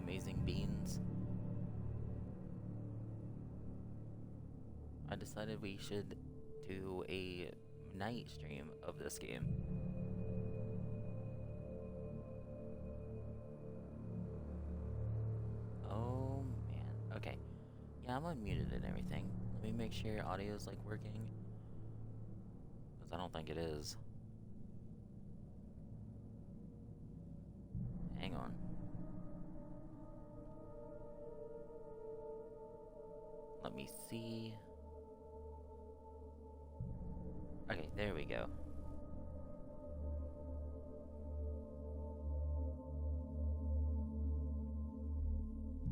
amazing beans, I decided we should do a night stream of this game. Oh man. Okay. Yeah, I'm unmuted and everything. Let me make sure audio's like working. Because I don't think it is. Hang on. Let me see. Okay, there we go.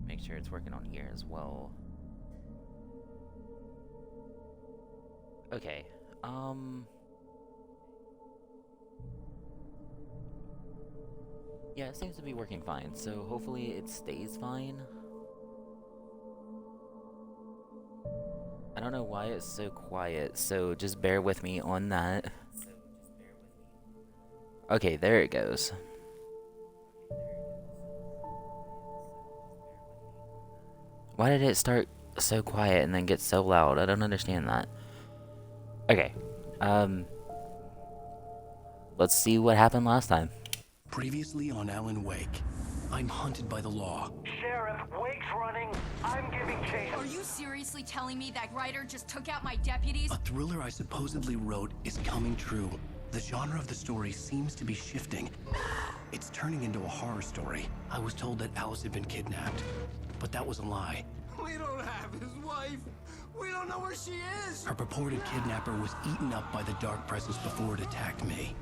Make sure it's working on here as well. Okay, yeah, it seems to be working fine, so hopefully it stays fine. I don't know why it's so quiet, so just bear with me on that. Okay, there it goes. Why did it start so quiet and then get so loud? I don't understand that. Okay, let's see what happened last time. Previously on Alan Wake, I'm hunted by the law. Sheriff, Wake's running. I'm giving chase. Are you seriously telling me that writer just took out my deputies? A thriller I supposedly wrote is coming true. The genre of the story seems to be shifting. It's turning into a horror story. I was told that Alice had been kidnapped, but that was a lie. We don't have his wife. We don't know where she is. Her purported kidnapper was eaten up by the dark presence before it attacked me.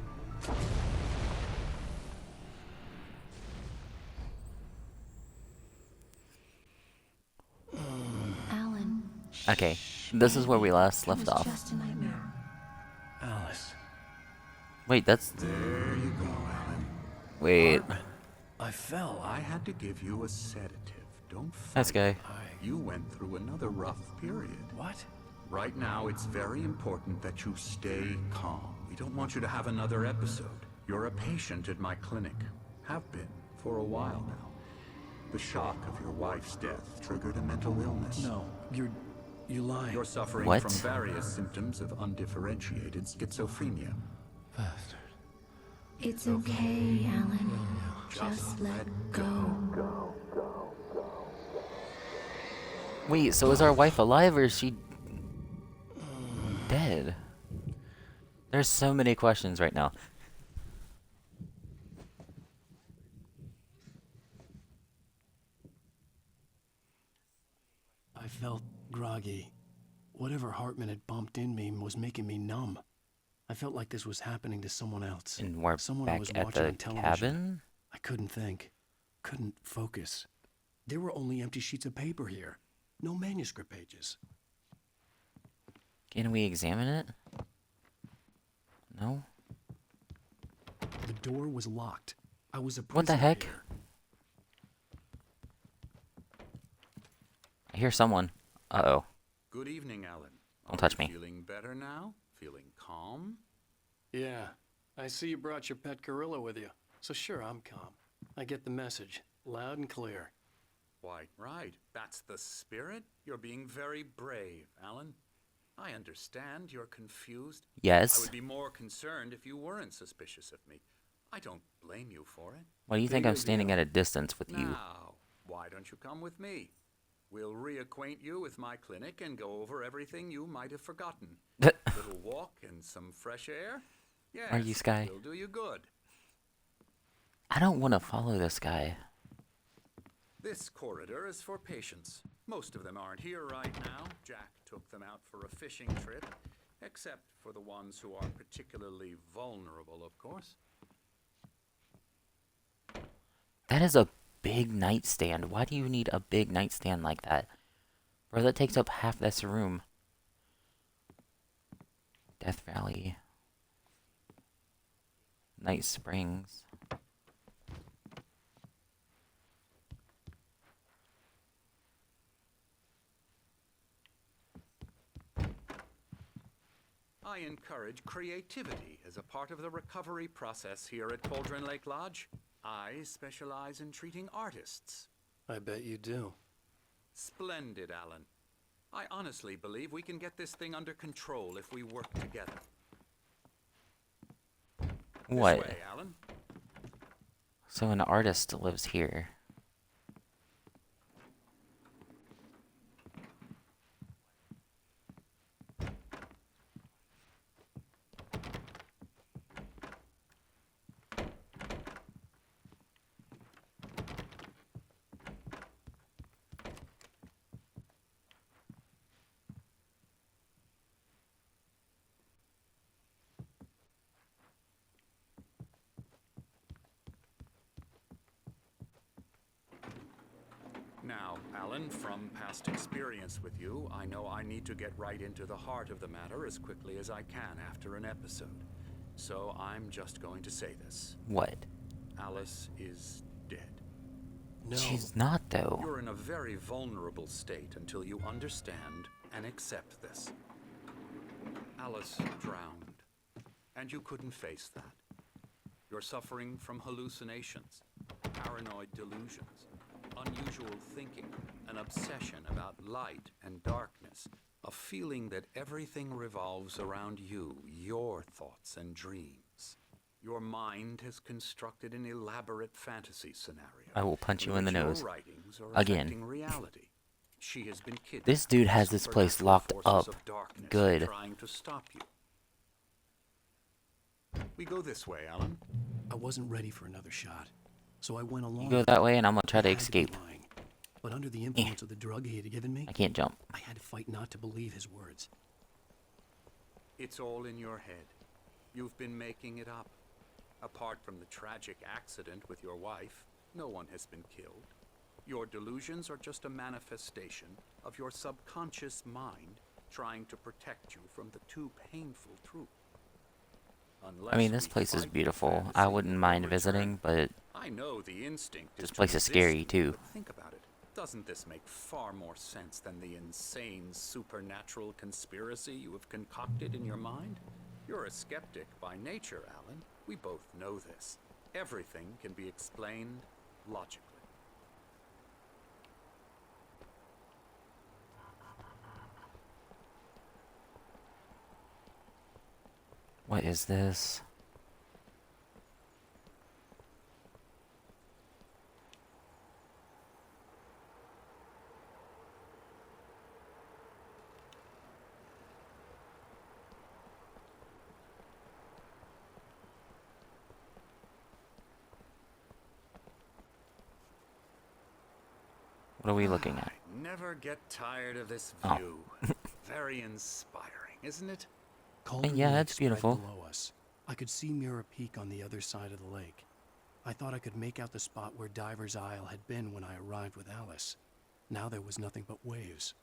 Alan. Okay, this is where we last left off. Just a nightmare. Alice. Wait, that's... There you go, Alan. Wait. I fell. I had to give you a sedative. Don't fight. That's guy. You went through another rough period. What? Right now, it's very important that you stay calm. We don't want you to have another episode. You're a patient at my clinic. Have been for a while now. The shock of your wife's death triggered a mental illness. No, you're lying. You're suffering What? from various symptoms of undifferentiated schizophrenia. Bastard. It's okay, Alan. Just let go. Wait, so is our wife alive or is she... dead? There's so many questions right now. I felt groggy. Whatever Hartman had bumped in me was making me numb. I felt like this was happening to someone else. And we're Someone I back was at watching the on television. cabin? I couldn't think. Couldn't focus. There were only empty sheets of paper here. No manuscript pages. Can we examine it? No? The door was locked. I was a prisoner. What the heck? here. I hear someone. Uh-oh. Good evening, Alan. Don't touch me. Feeling better now? Feeling calm? Yeah. I see you brought your pet gorilla with you. So sure, I'm calm. I get the message. Loud and clear. Why, right. That's the spirit. You're being very brave, Alan. I understand you're confused. I Yes? would be more concerned if you weren't suspicious of me. I don't blame you for it. Why do you think I'm standing at a distance with you? Now, why don't you come with me? We'll reacquaint you with my clinic and go over everything you might have forgotten. A little walk and some fresh air? Yes, Are you Sky? will do you good. I don't want to follow this guy. This corridor is for patients. Most of them aren't here right now. Jack took them out for a fishing trip, except for the ones who are particularly vulnerable, of course. That is a big nightstand. Why do you need a big nightstand like that? Bro, that takes up half this room. Death Valley. Night Springs. I encourage creativity as a part of the recovery process here at Cauldron Lake Lodge. I specialize in treating artists. I bet you do. Splendid, Alan. I honestly believe we can get this thing under control if we work together. What? This way, Alan. So an artist lives here. Now, Alan, from past experience with you, I know I need to get right into the heart of the matter as quickly as I can after an episode. So I'm just going to say this. What? Alice is dead. No. She's not, though. You're in a very vulnerable state until you understand and accept this. Alice drowned, and you couldn't face that. You're suffering from hallucinations, paranoid delusions, unusual thinking, an obsession about light and darkness, a feeling that everything revolves around you, your thoughts and dreams. Your mind has constructed an elaborate fantasy scenario. I will punch you in the which your nose. writings are Again. affecting reality. She has been kidnapped. This dude has this place Supernatural locked forces up. of darkness are Good. trying to stop you. We go this way, Alan. I wasn't ready for another shot, so I went along. You go that way and I'm gonna try to I had be escape. lying. But under the influence of the drug he had given me, I can't jump. I had to fight not to believe his words. It's all in your head. You've been making it up. Apart from the tragic accident with your wife, no one has been killed. Your delusions are just a manifestation of your subconscious mind trying to protect you from the too painful truth. I mean, this place is beautiful. I wouldn't mind visiting, but I know the instinct this to place is scary, resist, too. but think about it. Doesn't this make far more sense than the insane supernatural conspiracy you have concocted in your mind? You're a skeptic by nature, Alan. We both know this. Everything can be explained logically. what is this? What are we looking at? I never get tired of this Oh. view. Very inspiring, isn't it? Cauldron yeah, Lake that's spread beautiful. Below us. I could see Mirror Peak on the other side of the lake. I thought I could make out the spot where Diver's Isle had been when I arrived with Alice. Now there was nothing but waves.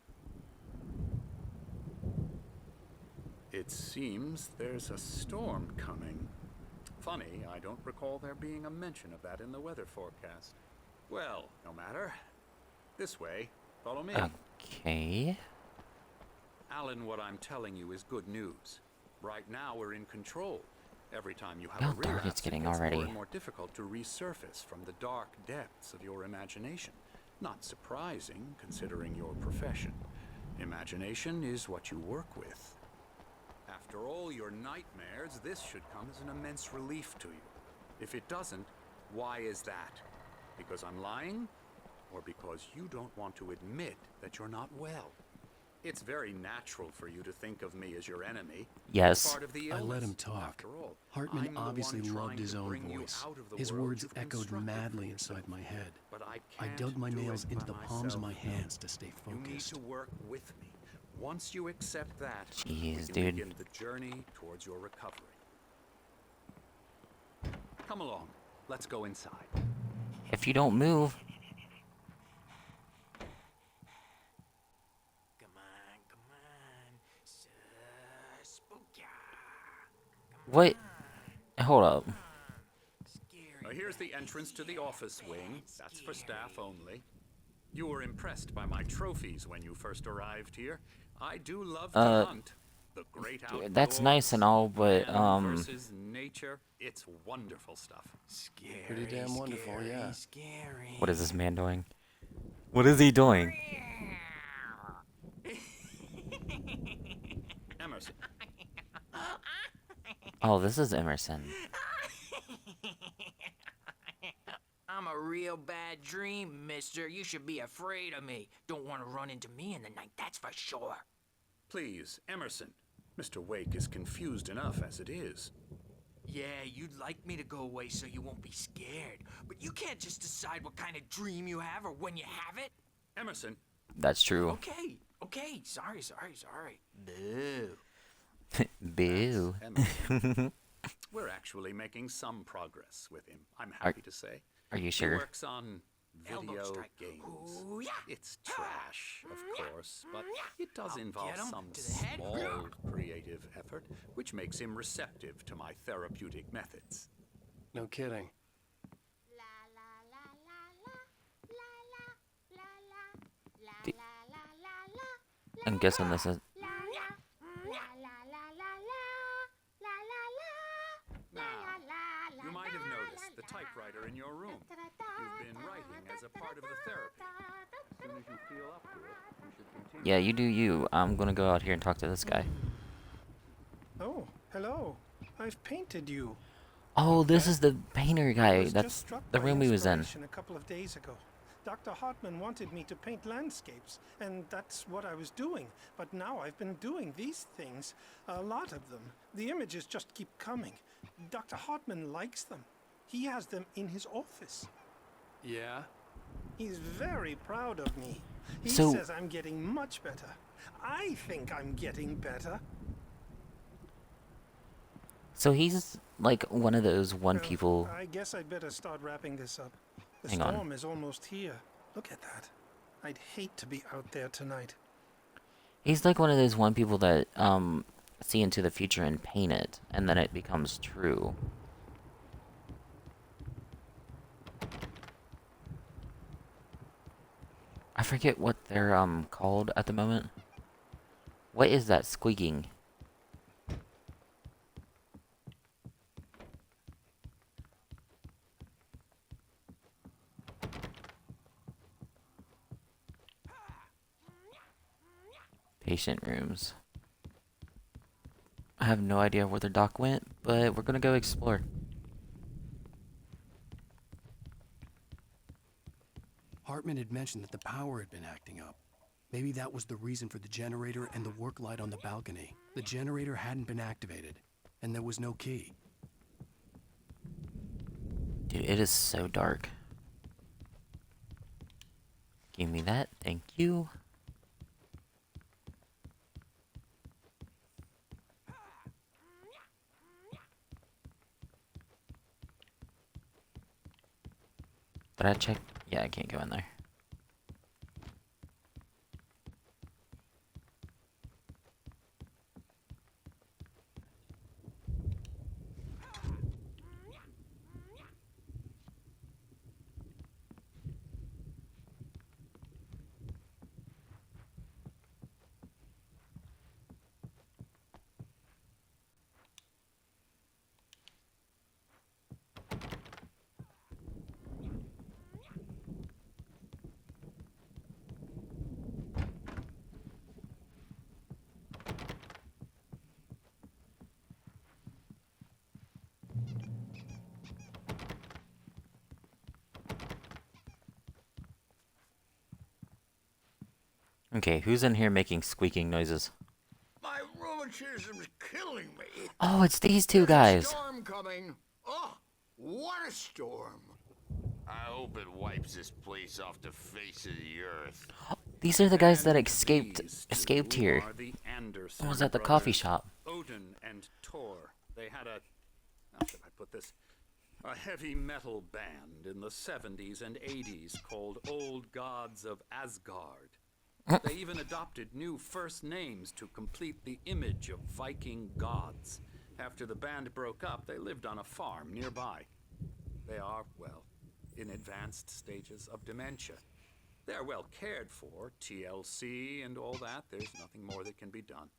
It seems there's a storm coming. Funny, I don't recall there being a mention of that in the weather forecast. Well, no matter. This way. Follow me. Okay. Alan, what I'm telling you is good news. Right now we're in control. Every time you have How a dark relapse, it's getting it gets already. more and more difficult to resurface from the dark depths of your imagination. Not surprising, considering your profession. Imagination is what you work with. After all your nightmares, this should come as an immense relief to you. If it doesn't, why is that? Because I'm lying? Or because you don't want to admit that you're not well? It's very natural for you to think of me as your enemy. Yes. It's part of the I let illness. him talk. After all, Hartman I'm the obviously one loved trying his to own bring you voice. out of the His world words you've echoed constructed for madly yourself. inside my head. But I I can't dug my do nails it into by the palms of my myself. hands to stay You need focused. to work with me. Once you accept that, we Jeez, can dude. begin the journey towards your recovery. Come along. Let's go inside. If you don't move, what? Hold up. Here's the entrance to the office wing. That's for staff only. You were impressed by my trophies when you first arrived here. I do love to hunt. The great outdoors. That's nice and all, but man versus nature. It's wonderful stuff. Pretty damn wonderful, yeah. what is this man doing? What is he doing? Emerson. Oh, this is Emerson. I'm a real bad dream, mister. You should be afraid of me. Don't want to run into me in the night, that's for sure. Please, Emerson. Mr. Wake is confused enough as it is. Yeah, you'd like me to go away so you won't be scared. But you can't just decide what kind of dream you have or when you have it. Emerson. That's true. Okay. Sorry. Boo. Boo. Emerson. We're actually making some progress with him, I'm happy to say. Are you He sure? works on Elbow video strike. games. Ooh, yeah. It's trash, of course, but it does I'll involve get 'em some to the head. small creative effort, which makes him receptive to my therapeutic methods. No kidding. I'm guessing this is. Now, you might have noticed the typewriter in your room. You've been writing as a part of the therapy. As soon as you feel up to it, you should continue. Yeah, you do you. I'm gonna go out here and talk to this guy. Oh, hello. I've painted you. Oh, this is the painter I guy. was That's just struck the by room he was in. inspiration a couple of days ago. Dr. Hartman wanted me to paint landscapes, and that's what I was doing. But now I've been doing these things, a lot of them. The images just keep coming. Dr. Hartman likes them. He has them in his office. Yeah? He's very proud of me. He So- says I'm getting much better. I think I'm getting better. So he's like one of those Well, people. I guess I'd better start wrapping this up. The Hang on. storm is almost here. Look at that. I'd hate to be out there tonight. He's like one of those people that see into the future and paint it, and then it becomes true. I forget what they're called at the moment. What is that squeaking? Patient rooms. I have no idea where the doc went, but we're gonna go explore. Hartman had mentioned that the power had been acting up. Maybe that was the reason for the generator and the work light on the balcony. The generator hadn't been activated, and there was no key. Dude, it is so dark. Give me that, thank you. Did I check? Yeah, I can't go in there. Okay, who's in here making squeaking noises? My rheumatism's killing me. Oh, it's these two There's a guys. storm coming. Oh, what a storm. I hope it wipes this place off the face of the earth. These are the guys that And escaped these two here. are the Anderson I was at the coffee brothers, shop. Odin and Tor. They had how should I put this? A heavy metal band in the 70s and 80s called Old Gods of Asgard. They even adopted new first names to complete the image of Viking gods. After the band broke up, they lived on a farm nearby. They are, well, in advanced stages of dementia. They're well cared for, TLC and all that. There's nothing more that can be done.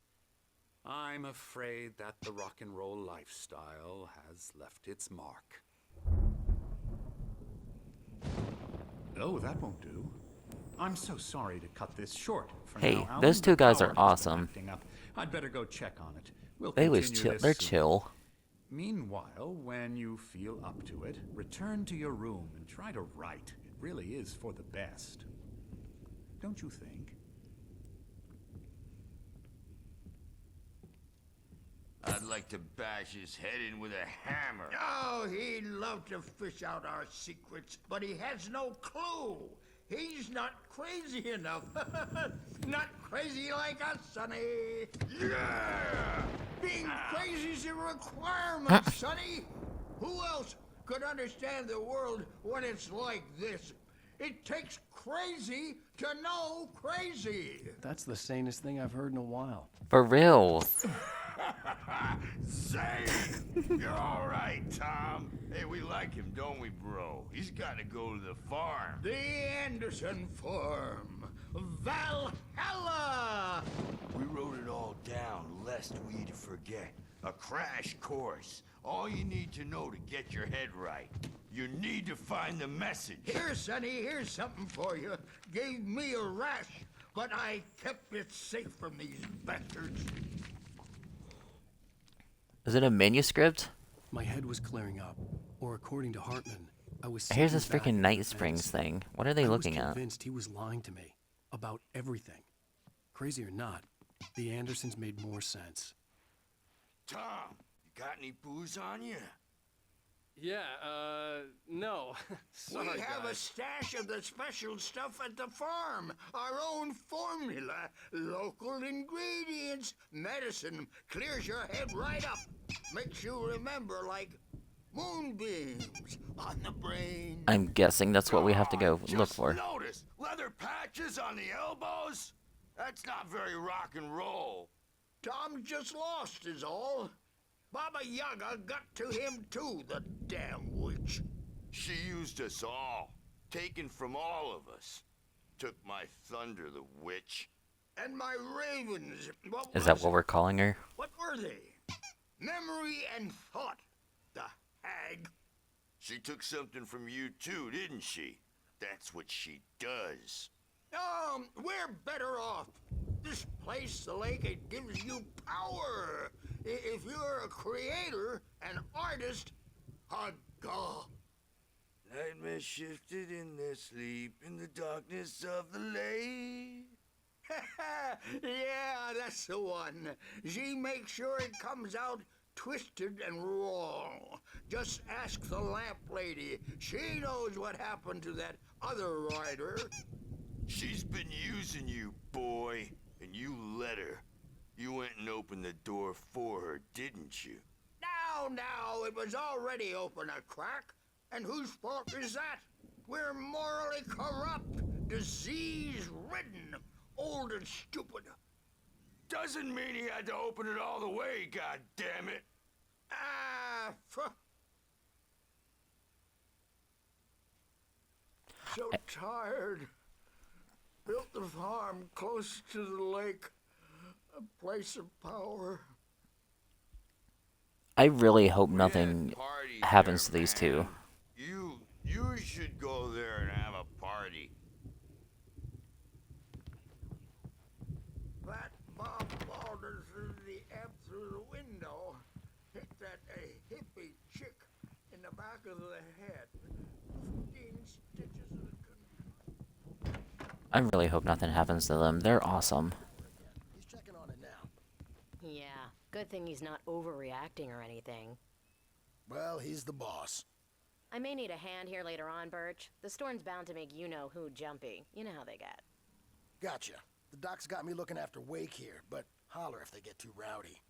I'm afraid that the rock and roll lifestyle has left its mark. Oh, that won't do. I'm so sorry to cut this short. For Hey, now, Alan, those two the guys power are has been awesome. acting up. I'd better go check on it. We'll They was continue chill. this They're soon. chill. Meanwhile, when you feel up to it, return to your room and try to write. It really is for the best. Don't you think? I'd like to bash his head in with a hammer. Oh, he'd love to fish out our secrets, but he has no clue. He's not crazy enough. Not crazy like us, Sonny. Yeah! Being crazy's a requirement, Sonny. Who else could understand the world when it's like this? It takes crazy to know crazy. That's the sanest thing I've heard in a while. For real. Same! You're alright, Tom. Hey, we like him, don't we, bro? He's gotta go to the farm. The Anderson Farm. Valhalla! We wrote it all down, lest we forget. A crash course. All you need to know to get your head right. You need to find the message. Here, Sonny, here's something for you. Gave me a rash, but I kept it safe from these bastards. Is it a manuscript? My head was clearing up, or according to Hartman, I was. Here's this sinking back freaking into Night the Springs fence. thing. What are they looking I was at? convinced he was lying to me about everything. Crazy or not, the Andersons made more sense. Tom, you got any booze on you? Yeah, no. Sorry, We have a guys. stash of the special stuff at the farm. Our own formula. Local ingredients. Medicine clears your head right up. Makes you remember like moonbeams on the brain. I'm guessing that's what we have to go Just look for. Notice leather patches on the elbows. That's not very rock and roll. Tom just lost is all. Baba Yaga got to him too, the damn witch. She used us all, taken from all of us. Took my thunder, the witch. And my ravens. Is that what we're calling her? What were they? Memory and thought. The hag. She took something from you too, didn't she? That's what she does. We're better off. This place, the lake, it gives you power. If you're a creator, an artist, a god. Nightmare shifted in their sleep in the darkness of the lake. Yeah, that's the one. She makes sure it comes out twisted and wrong. Just ask the lamp lady. She knows what happened to that other writer. She's been using you, boy, and you let her. You went and opened the door for her, didn't you? Now, it was already open a crack. And whose fault is that? We're morally corrupt, disease-ridden, old and stupid. Doesn't mean he had to open it all the way, goddammit. So tired. Built the farm close to the lake. A place of power. I really hope We nothing had parties happens to there, these two. man. You should go there and have a party. That Bob Balder threw the Ep through the window. Hit that hippie chick in the back of the head. 15 stitches of the I really hope nothing happens to them. They're awesome. He's checking on it now. Yeah, good thing he's not overreacting or anything. Well, he's the boss. I may need a hand here later on, Birch. The storm's bound to make you-know-who jumpy. You know how they get. Gotcha. The doc's got me looking after Wake here, but holler if they get too rowdy.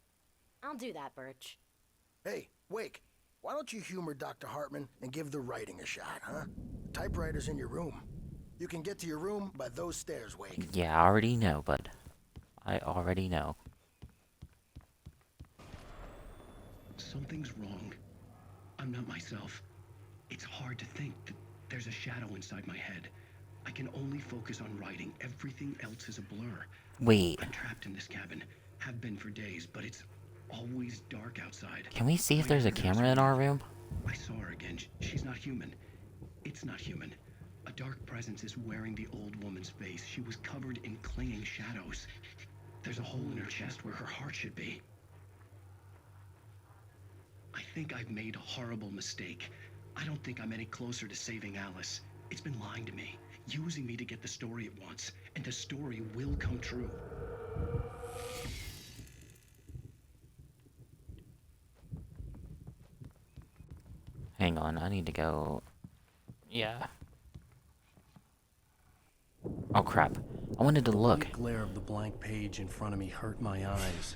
I'll do that, Birch. Hey, Wake, why don't you humor Dr. Hartman and give the writing a shot, huh? The typewriter's in your room. You can get to your room by those stairs, Wake. Yeah, I already know, bud. I already know. Something's wrong. I'm not myself. It's hard to think that there's a shadow inside my head. I can only focus on writing. Everything else is a blur. Wait. I'm trapped in this cabin. Have been for days, but it's always dark outside. Can we see if My there's a daughter's camera in our room? I saw her again. She's not human. It's not human. A dark presence is wearing the old woman's face. She was covered in clinging shadows. There's a hole in her chest where her heart should be. I think I've made a horrible mistake. I don't think I'm any closer to saving Alice. It's been lying to me, using me to get the story it wants, and the story will come true. Hang on, I need to go... Yeah. Oh crap. I wanted to look. The glare of the blank page in front of me hurt my eyes.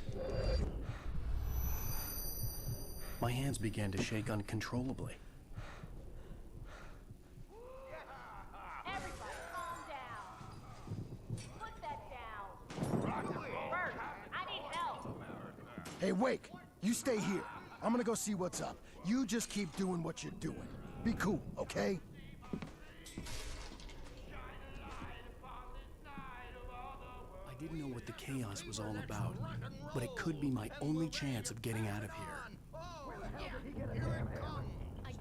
My hands began to shake uncontrollably. Everybody, calm down. Put that down. Bert, I need help. Hey, Wake, you stay here. I'm gonna go see what's up. You just keep doing what you're doing. Be cool, okay? I didn't know what the chaos was all about, but it could be my only chance of getting out of here. I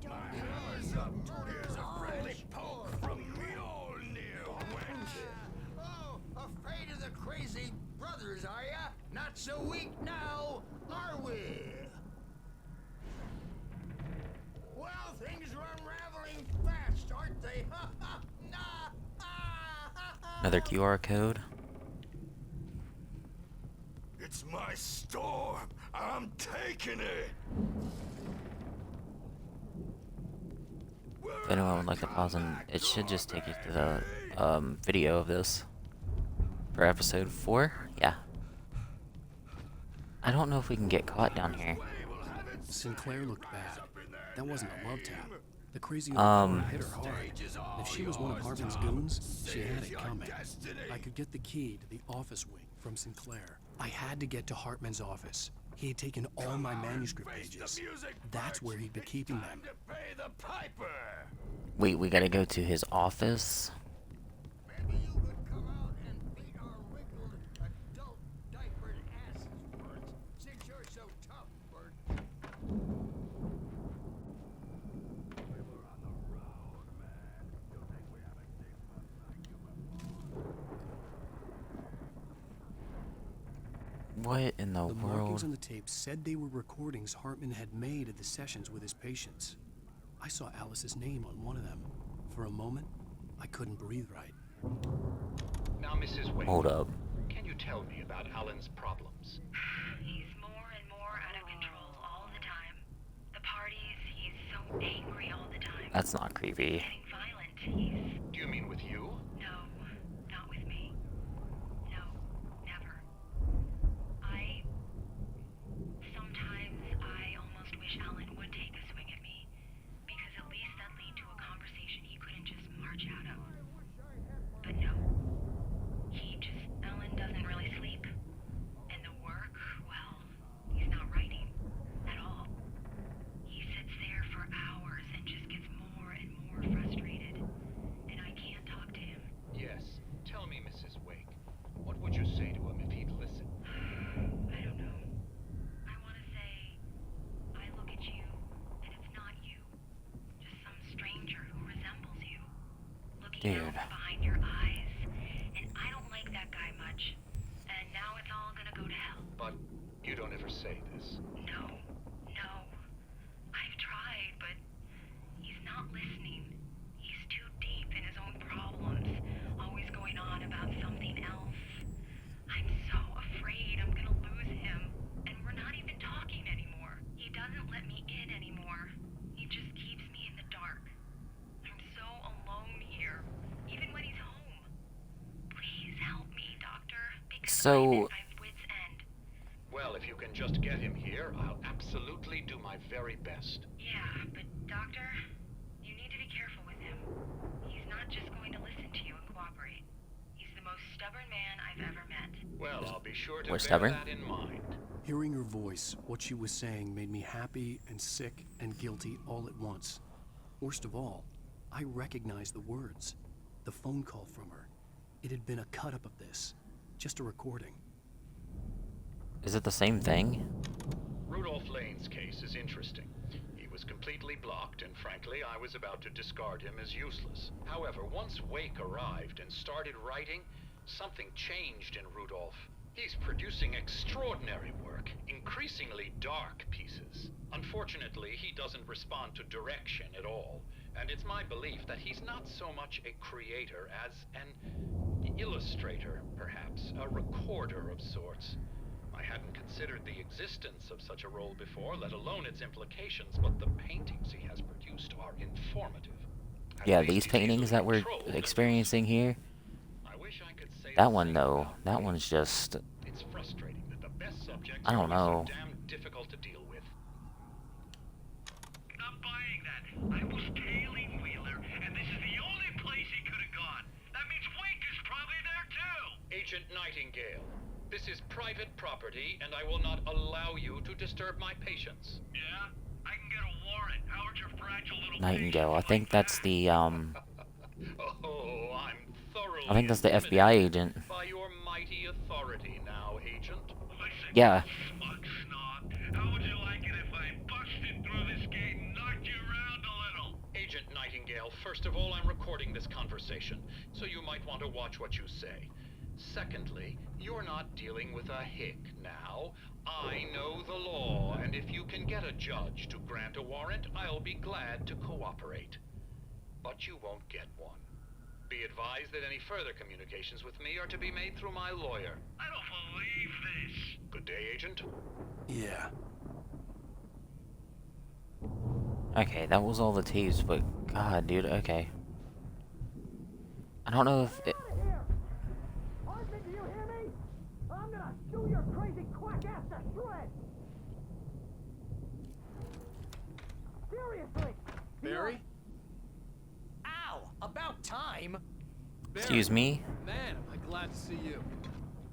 don't know. Here's a friendly poke from Mjolnir, wench. Oh, afraid of the crazy brothers, are ya? Not so weak now, are we? Well, things are unraveling fast, aren't they? Another QR code. It's my storm. I'm taking it. If anyone would like to pause, and it should just take you to the video of this for episode 4. Yeah. I don't know if we can get caught down here. Sinclair looked bad. That wasn't a love tap. The crazy old woman hit her hard. If she was one of Hartman's goons, she had it coming. I could get the key to the office wing from Sinclair. I had to get to Hartman's office. He had taken all my manuscript pages. That's where he'd be keeping them. Wait, we gotta go to his office? Maybe you could come out and beat our wrinkled adult diapered asses, Bert. Since you're so tough, Bert. What in the The world? markings on the tape said they were recordings Hartman had made at the sessions with his patients. I saw Alice's name on one of them. For a moment, I couldn't breathe right. Now, Mrs. Wade. Hold up. Can you tell me about Alan's problems? He's more and more out of control all the time. The parties, he's so angry all the time. That's not creepy. Getting violent. Do you mean with you? No, not with me. No, never. Sometimes I almost wish Alan would take a swing at me, because at least that lead to a conversation he couldn't just march out of. But no. Alan doesn't really sleep. And the work, well, he's not writing at all. He sits there for hours and just gets more and more frustrated. And I can't talk to him. Yes. Tell me, Mrs. Wake. What would you say to him if he'd listen? I don't know. I want to say, I look at you, and it's not you. Just some stranger who resembles you. Looking out from behind your eyes. And I don't like that guy much. And now it's all gonna go to hell. But you don't ever say this. No. I've tried, but he's not listening. He's too deep in his own problems, always going on about something else. I'm so afraid I'm gonna lose him, and we're not even talking anymore. He doesn't let me in anymore. He just keeps me in the dark. I'm so alone here, even when he's home. Please help me, Doctor, because I'm at my wit's end. Well, if you can just get him here, I'll absolutely do my very best. Yeah, but Doctor, you need to be careful with him. He's not just going to listen to you and cooperate. He's the most stubborn man I've ever met. Well, I'll be sure to We're bear stubborn? that in mind. Hearing her voice, what she was saying made me happy and sick and guilty all at once. Worst of all, I recognized the words. The phone call from her. It had been a cut-up of this. Just a recording. Is it the same thing? Rudolph Lane's case is interesting. He was completely permanently blocked, and frankly, I was about to discard him as useless. However, once Wake arrived and started writing, something changed in Rudolph. He's producing extraordinary work, increasingly dark pieces. Unfortunately, he doesn't respond to direction at all, and it's my belief that he's not so much a creator as an illustrator, perhaps, a recorder of sorts. I hadn't considered the existence of such a role before, let alone its implications, but the paintings he has produced are informative. Yeah, these paintings that we're experiencing here. That one though, that one's just. It's frustrating that the best subjects I don't know. are so damn difficult to deal with. Not buying that. I was tailing Wheeler, and this is the only place he could have gone. That means Wake is probably there too. Agent Nightingale, this is private property, and I will not allow you to disturb my patients. Yeah, I can get a warrant. Howard's your fragile little Nightingale. I think that's the Oh, I'm thoroughly I think that's the FBI agent. by your mighty authority now, Agent. Listen, Yeah. smug snob. How would you like it if I busted through this gate and knocked you around a little? Agent Nightingale, first of all, I'm recording this conversation, so you might want to watch what you say. Secondly, you're not dealing with a hick now. I know the law, and if you can get a judge to grant a warrant, I'll be glad to cooperate. But you won't get one. Be advised that any further communications with me are to be made through my lawyer. I don't believe this. Good day, Agent. Yeah. Okay, that was all the tapes, but God, dude. Okay. I don't know if it. Arthur, do you hear me? I'm gonna chew your crazy quack ass to shreds! Seriously! Barry? Ow! About time! Excuse me. Man, am I glad to see you.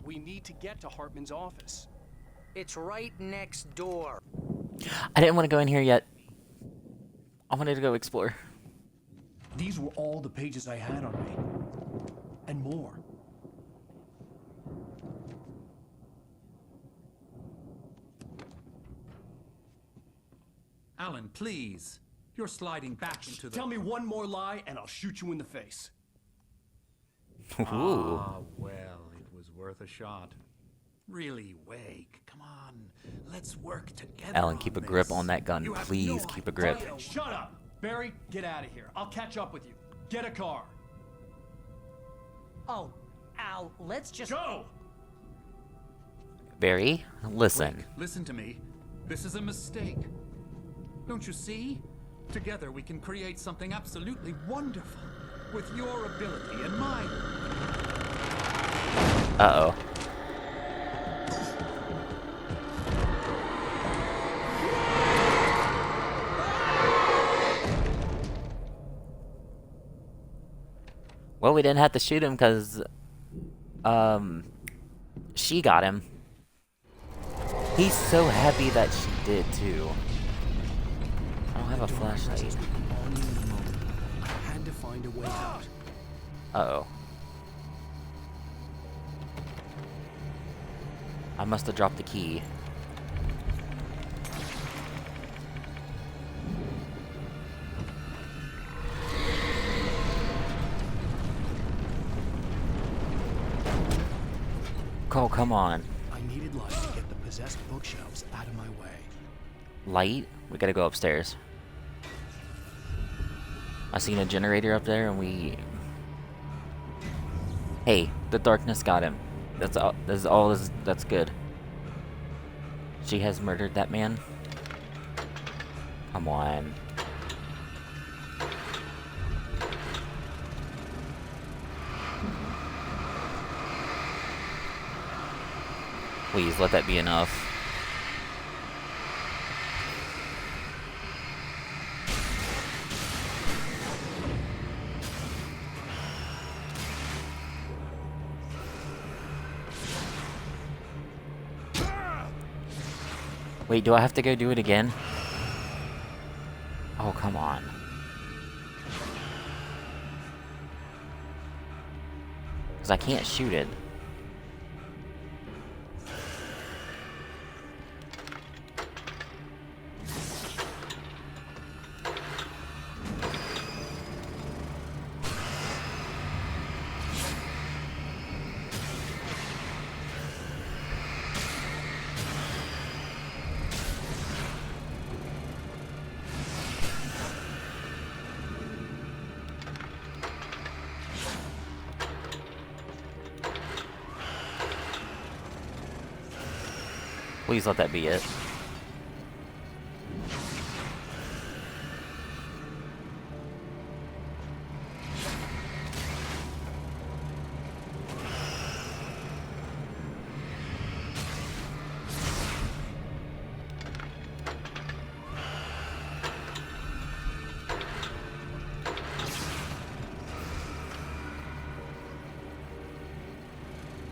We need to get to Hartman's office. It's right next door. I didn't want to go in here yet. I wanted to go explore. These were all the pages I had on me. And more. Alan, please. You're sliding back into the... Tell me one more lie and I'll shoot you in the face. Ooh. Ah, well, it was worth a shot. Really, Wake, come on. Let's work together. Alan, keep a grip on that gun. You have Please no keep a grip. idea. Shut up! Barry, get out of here. I'll catch up with you. Get a car. Oh, Al, let's just... Go! Barry, listen. Wake, listen to me. This is a mistake. Don't you see? Together we can create something absolutely wonderful. With your ability and mine. Uh-oh. Well, we didn't have to shoot him because, she got him. He's so happy that she did, too. I don't have a flashlight. I had to find a way out. Uh-oh. I must have dropped the key. Oh, come on. I needed light to get the possessed bookshelves out of my way. Light? We gotta go upstairs. I seen a generator up there and we... Hey, the darkness got him. That's all. That's good. She has murdered that man. Come on. Please let that be enough. Wait, do I have to go do it again? Oh, come on. Because I can't shoot it. Please let that be it.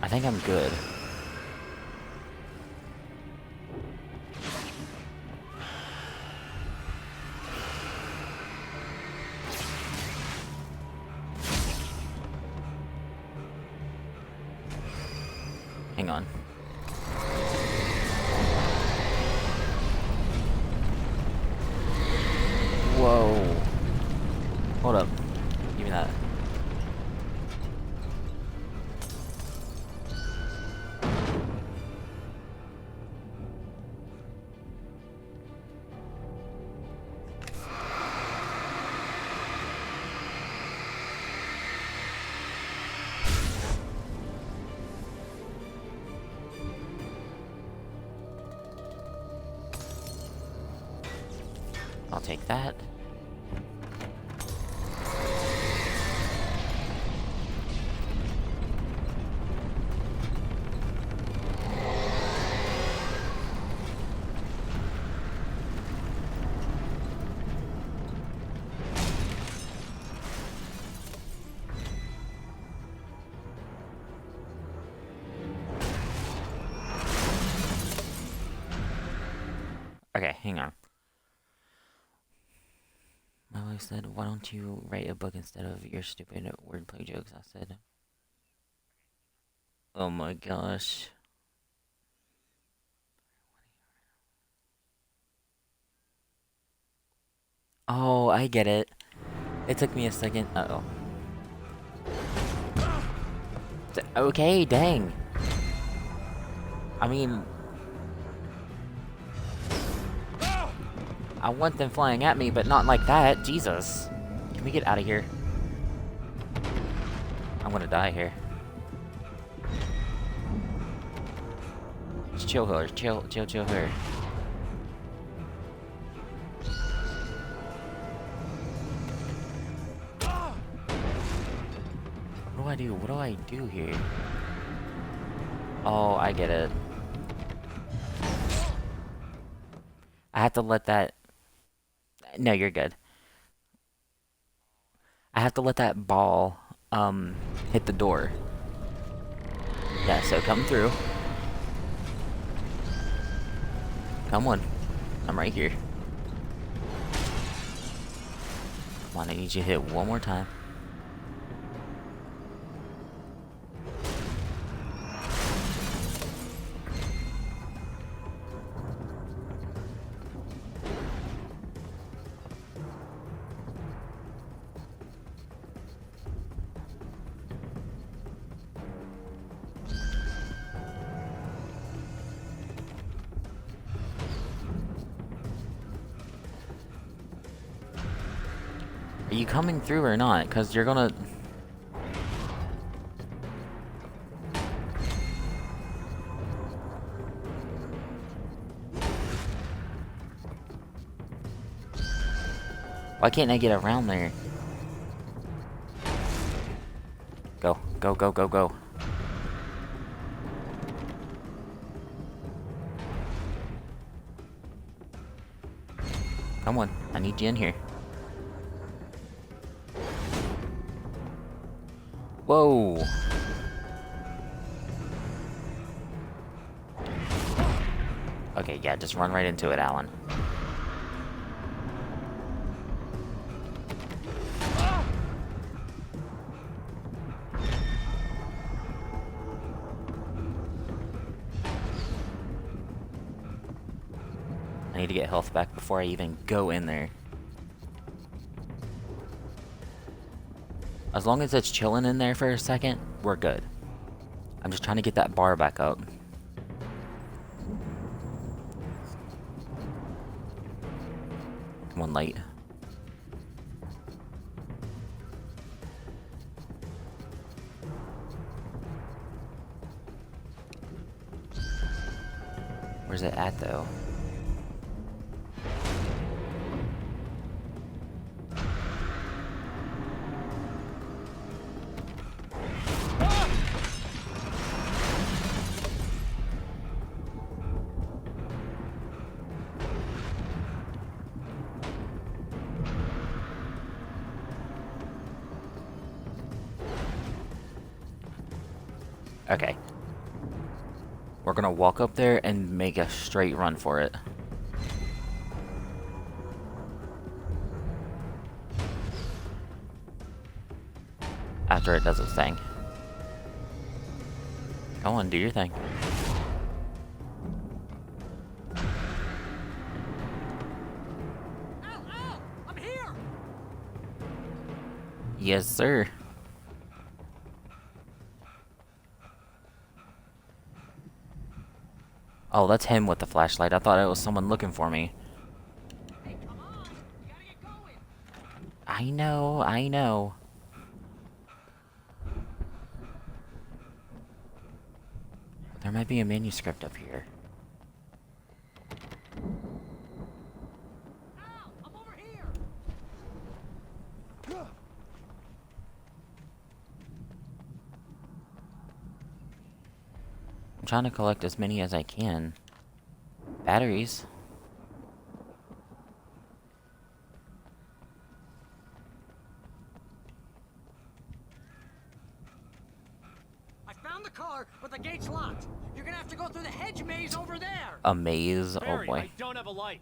I think I'm good. Hang on. Whoa. Hold up. Give me that. I'll take that. Okay, hang on. My wife said, why don't you write a book instead of your stupid wordplay jokes? I said, oh my gosh. Oh, I get it. It took me a second. Uh-oh. Okay, dang. I mean... I want them flying at me, but not like that. Jesus. Can we get out of here? I'm gonna die here. Just chill her. Chill her. What do I do? What do I do here? Oh, I get it. I have to let that... No, you're good. I have to let that ball, hit the door. Yeah, so come through. Come on. I'm right here. Come on, I need you to hit one more time. Are you coming through or not? Because you're gonna... Why can't I get around there? Go, go, go, go, go. Come on, I need you in here. Whoa. Okay, yeah, just run right into it, Alan. I need to get health back before I even go in there. As long as it's chilling in there for a second, we're good. I'm just trying to get that bar back up. Come on, light. Where's Where's it at, though? Okay. We're gonna walk up there and make a straight run for it. After it does its thing. Go on, do your thing. Al, I'm here. Yes, sir. Oh, that's him with the flashlight. I thought it was someone looking for me. Hey, come on. You gotta get going. I know, I know. There might be a manuscript up here. Al, I'm over here. I'm trying to collect as many as I can. Batteries. I found the car, but the gate's locked. You're gonna have to go through the hedge maze over there. A maze? Oh Barry, boy. I don't have a light.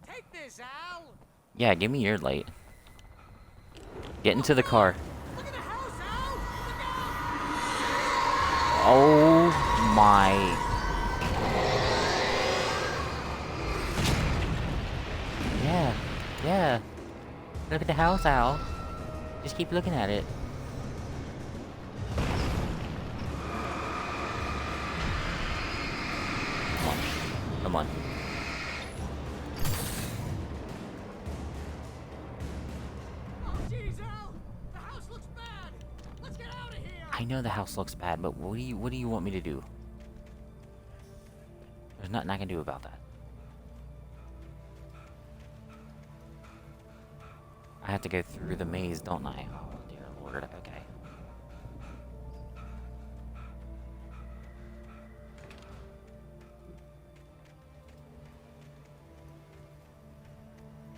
Take this, Al. Yeah, give me your light. Get into the car. Look at the house, Al. Oh my. Yeah, yeah. Look at the house, Al. Just keep looking at it. Come on. Come on. Oh, jeez, Al. The house looks bad. Let's get out of here. I know the house looks bad, but what do you want me to do? There's nothing I can do about that. I have to go through the maze, don't I? Oh, dear Lord. Okay.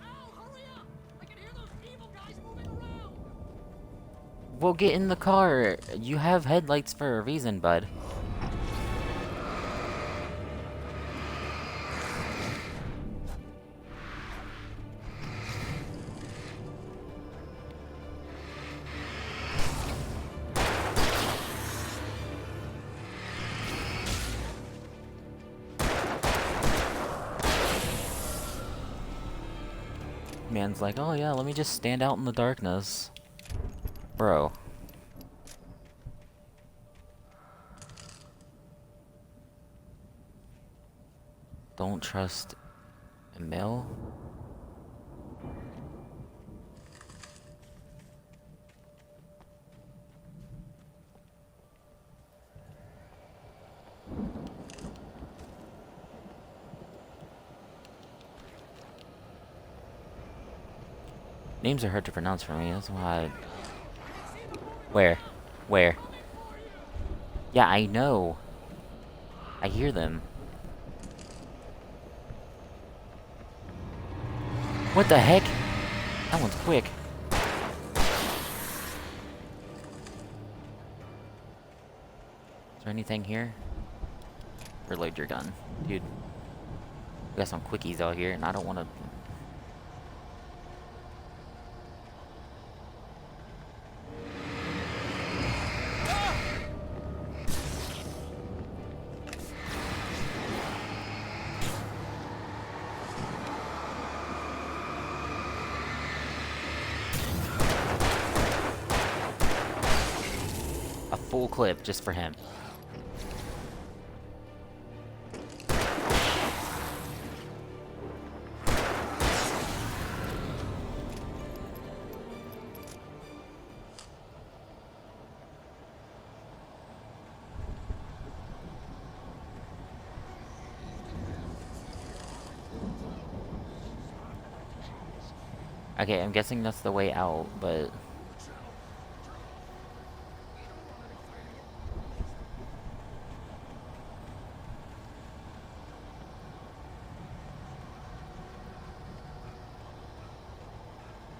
Al, hurry up. I can hear those evil guys moving around. Well, get in the car. You have headlights for a reason, bud. Man's like, oh yeah, let me just stand out in the darkness. Bro. Don't trust Emil? Names are hard to pronounce for me, that's why I... Where? Where? Yeah, I know. I hear them. What the heck? That one's quick. Is there anything here? Reload your gun. Dude. We got some quickies out here, and I don't want to... A full clip just for him. Okay, I'm guessing that's the way out, but...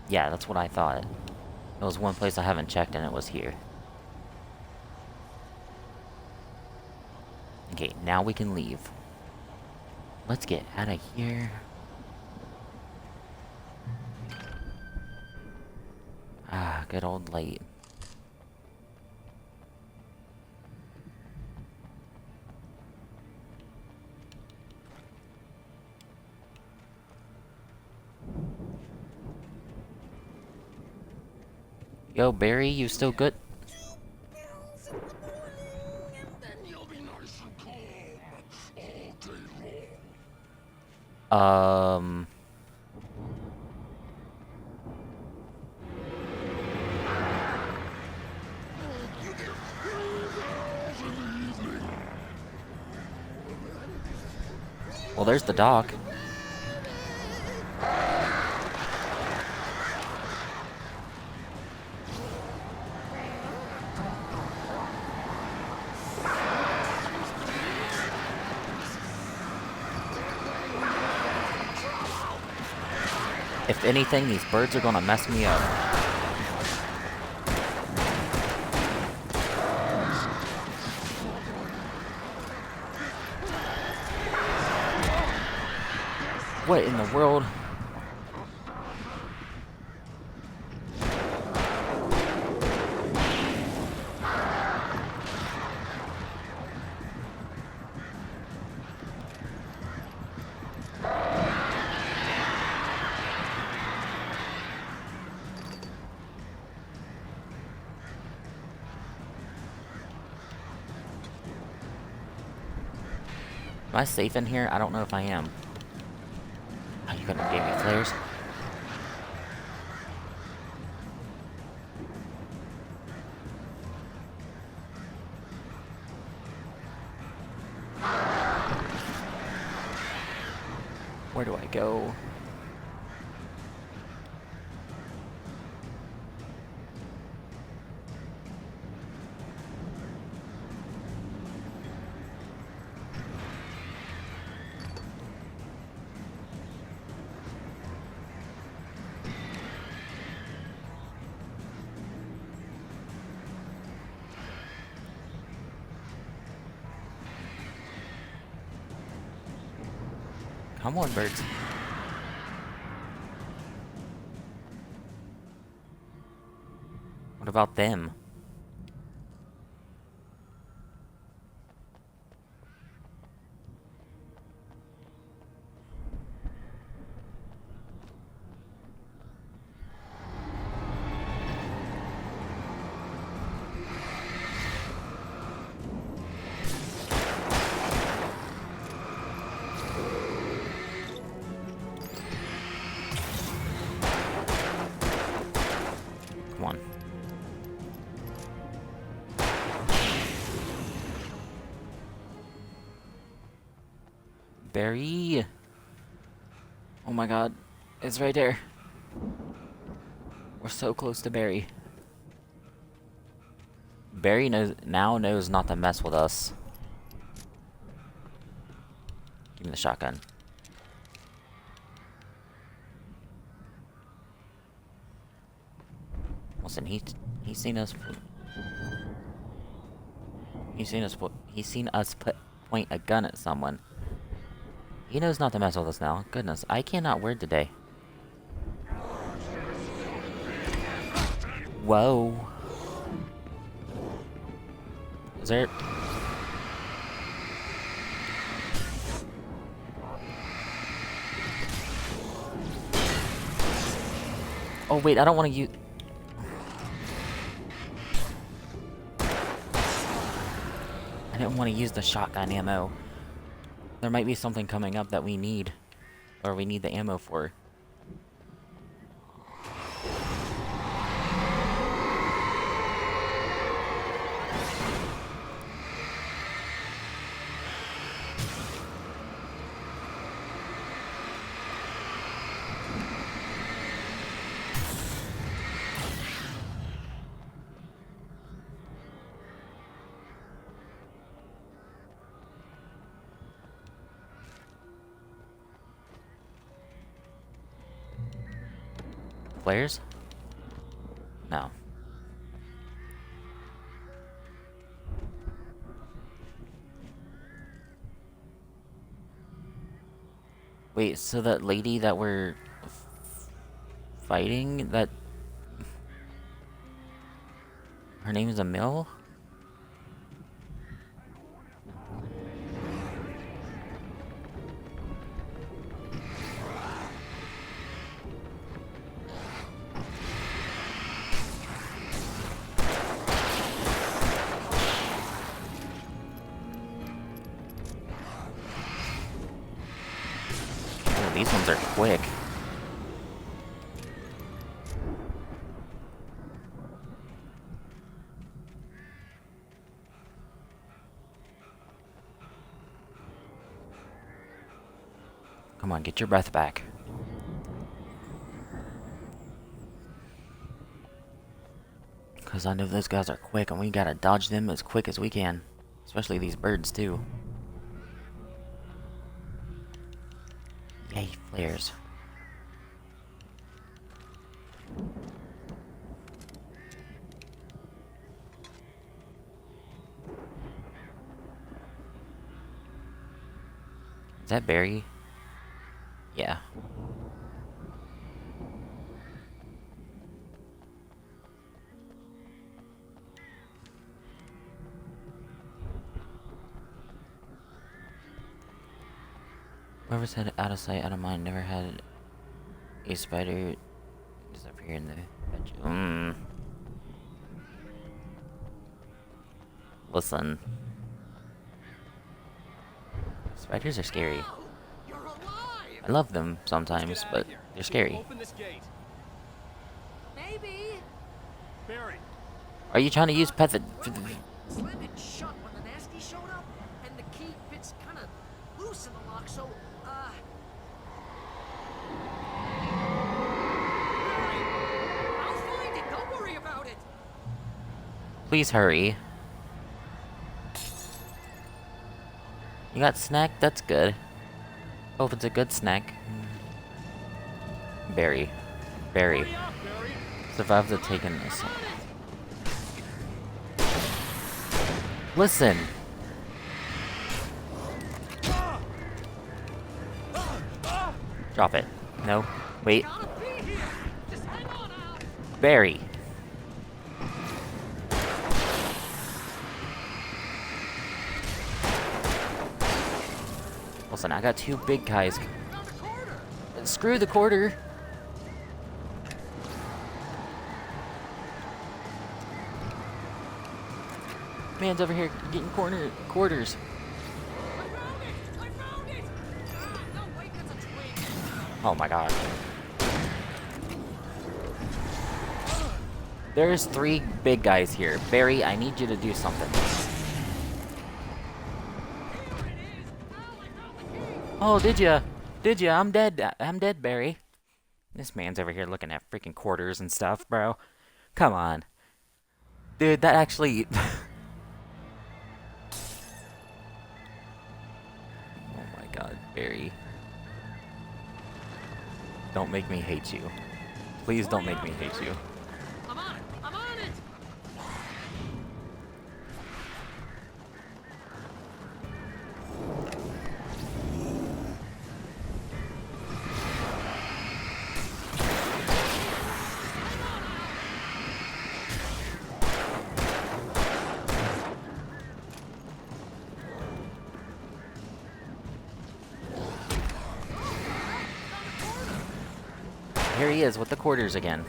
Yeah, that's what I thought. There was one place I haven't checked and it was here. Okay, now we can leave. Let's get out of here. Ah, good old light. Yo, Barry, you still good? Well, there's the dock. If anything, these birds are gonna mess me up. What in the world? Am I safe in here? I don't know if I am. Oh, you couldn't have gave me flares? Where do I go? Come on, birds. What about them? Come on. Barry. Oh my god. It's right there. We're so close to Barry. Barry now knows not to mess with us. Give me the shotgun. Listen, he's seen us. He's seen us point a gun at someone. He knows not to mess with us now. Goodness, I cannot word today. Whoa. Is there... Oh wait, I don't want to use... I didn't want to use the shotgun ammo. There might be something coming up that we need. Or we need the ammo for. Flares? No. Wait, so that lady that we're fighting, that her name is Emil? Oh, these ones are quick. Come on, get your breath back. Because I know those guys are quick, and we gotta dodge them as quick as we can. Especially these birds, too. Yay, flares. Is that Barry? Yeah. Whoever said out of sight, out of mind, never had a spider disappear in the bedroom. Listen. Spiders are scary. I love them sometimes, but they're scary. Open this gate. Maybe. Barry. Are you trying to use pet Slammed it shut when the nasty showed up, and the key fits kind of loose in the lock, so, I'll find it. Don't worry about it. Please hurry. You got snack? That's good. Hope it's a good snack. Barry. Barry. Survive the taken assault. Listen. Drop it. No. Wait. Barry. Listen, I got two big guys. Screw the quarter. Man's over here getting quarters. Oh my god. There's 3 big guys here. Barry, I need you to do something. Oh, did ya? Did ya? I'm dead. I'm dead, Barry. This man's over here looking at freaking quarters and stuff, bro. Come on. Dude, that actually... Oh my god, Barry. Don't make me hate you. Please don't make me hate you. I'm on it. I'm on it. Here he is with the quarters again.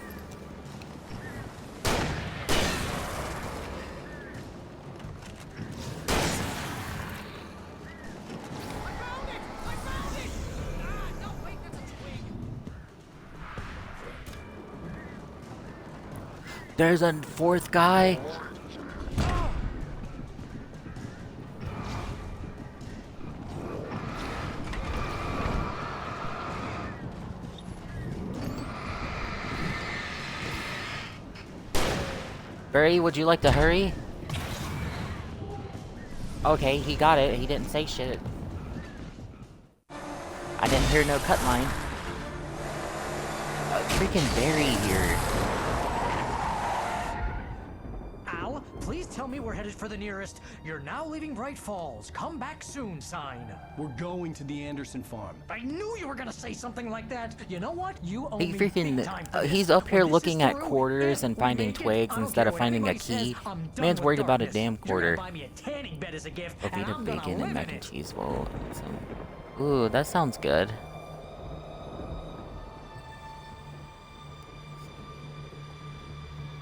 There's a 4th guy. Barry, would you like to hurry? Okay, he got it. He didn't say shit. I didn't hear no cut line. freaking Barry here. Al, please tell me we're headed for the nearest "You're now leaving Bright Falls. Come back soon" sign. We're going to the Anderson farm. I knew you were gonna say something like that. You know what? You owe He me freaking, big time for this. he's up here When this looking is at through, quarters if and we finding make it, twigs I don't instead care of what finding a anybody key. says, I'm done Man's with worried about a darkness. damn You're quarter. gonna buy me a tanning bed as a gift, and Velveeta I'm gonna bacon and live mac in and it. cheese bowl. Ooh, that sounds good.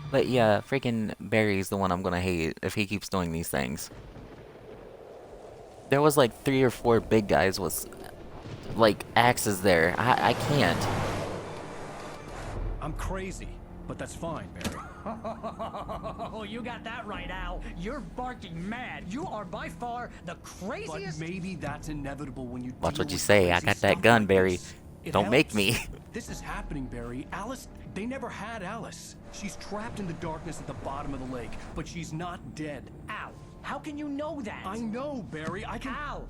But yeah, freaking Barry's the one I'm gonna hate if he keeps doing these things. There was like 3 or 4 big guys with like axes there. I can't. I'm crazy, but that's fine, Barry. Oh, you got that right, Al. You're barking mad. You are by far the craziest. But maybe that's inevitable when you Watch deal what you with say. I crazy got that stuff gun, like Barry. this. It Don't make helps. me. This is happening, Barry. Alice, they never had Alice. She's trapped in the darkness at the bottom of the lake, but she's not dead. Al, how can you know that? I know, Barry. I can. Al,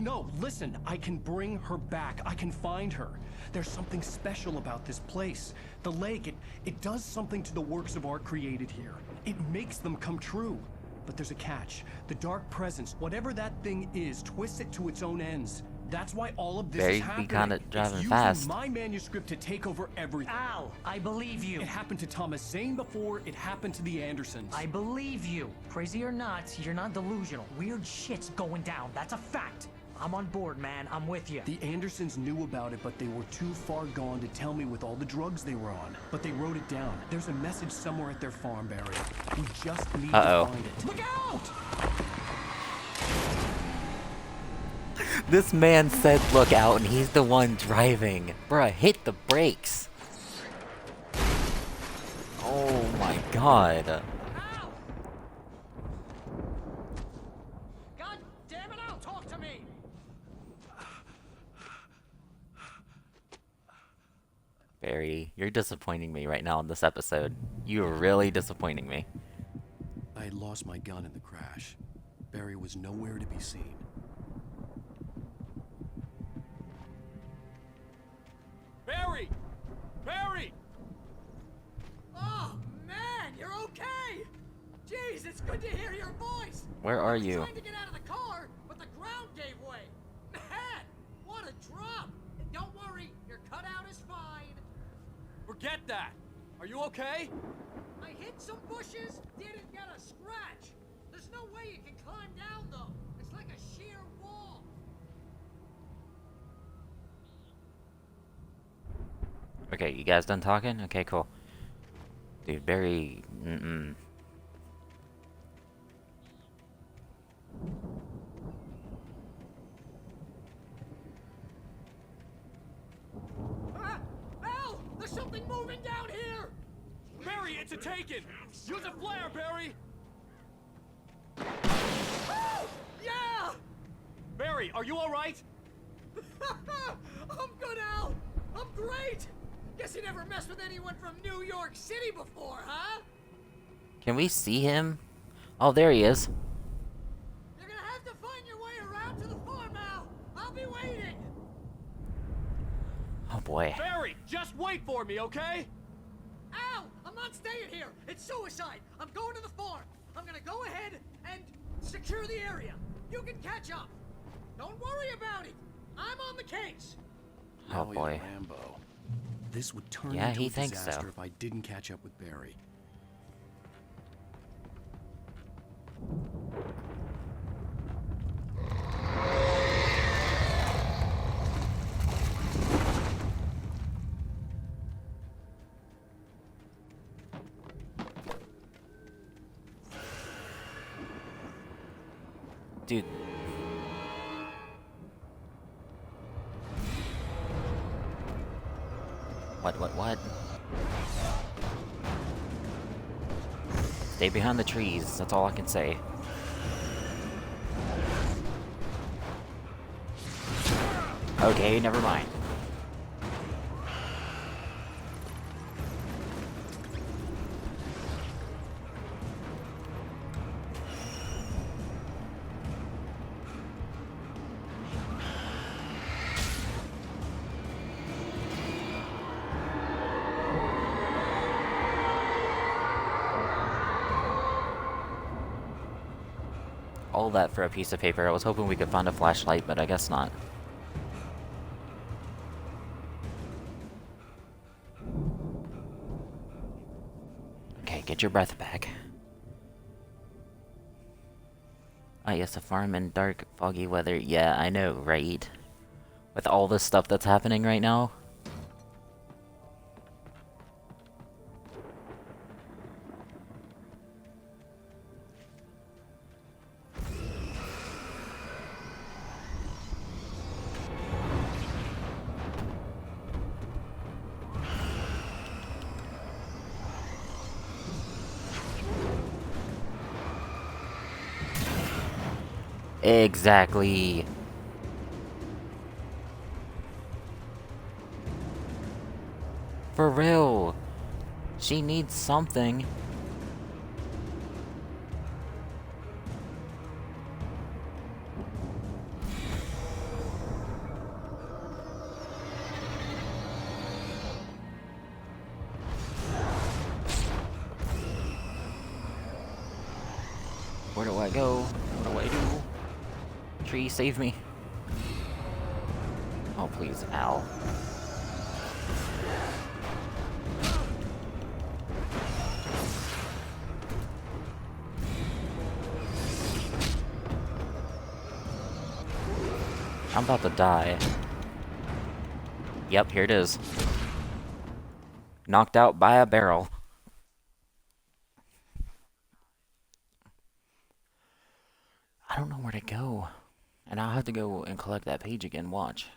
No, listen. I can bring her back. I can find her. There's something special about this place. The lake, it does something to the works of art created here. It makes them come true. But there's a catch. The dark presence, whatever that thing is, twists it to its own ends. That's why all of this Barry is be happening. kinda driving it's using fast. my manuscript to take over everything. Al, I believe you. It happened to Thomas Zane before it happened to the Andersons. I believe you. Crazy or not, you're not delusional. Weird shit's going down. That's a fact. I'm on board, man. I'm with you. The Andersons knew about it, but they were too far gone to tell me with all the drugs they were on. But they wrote it down. There's a message somewhere at their farm, Barry. We just need to find it. Look out! This man said look out and he's the one driving. Bruh, hit the brakes. Oh my god. God damn it, Al, talk to me! Barry, you're disappointing me right now in this episode. You're really disappointing me. I had lost my gun in the crash. Barry was nowhere to be seen. Barry! Barry! Oh, man, you're okay! Jeez, it's good to hear your voice! Where are I was you? trying to get out of the car, but the ground gave way. Man, what a drop! And don't worry, your cutout is fine. Forget that! Are you okay? I hit some bushes, didn't get a scratch. There's no way you can climb down, though. It's like a sheer wall. Okay, you guys done talking? Okay, cool. Dude, Barry... Ah! Al! There's something moving down here! Barry, it's a taken! Use a flare, Barry! Oh! Yeah! Barry, are you alright? I'm good, Al! I'm great! Guess you never messed with anyone from New York City before, huh? Can we see him? Oh, there he is. You're gonna have to find your way around to the farm, Al! I'll be waiting! Oh boy. Barry, just wait for me, okay? Al! I'm not staying here! It's suicide! I'm going to the farm! I'm gonna go ahead and secure the area. You can catch up. Don't worry about it. I'm on the case. Oh boy. Rambo. This would turn Yeah, into he a thinks disaster so. if I didn't catch up with Barry. Dude. What? Stay behind the trees, that's all I can say. Okay, never mind. All that for a piece of paper. I was hoping we could find a flashlight, but I guess not. Okay, get your breath back. Ah, yes, a farm in dark, foggy weather. Yeah, I know, right? With all this stuff that's happening right now. Exactly. For real. She needs something. Where do I go? What do I do? Tree, save me. Oh, please, Al. I'm about to die. Yep, here it is. Knocked out by a barrel. I don't know where to go. And I'll have to go and collect that page again, watch.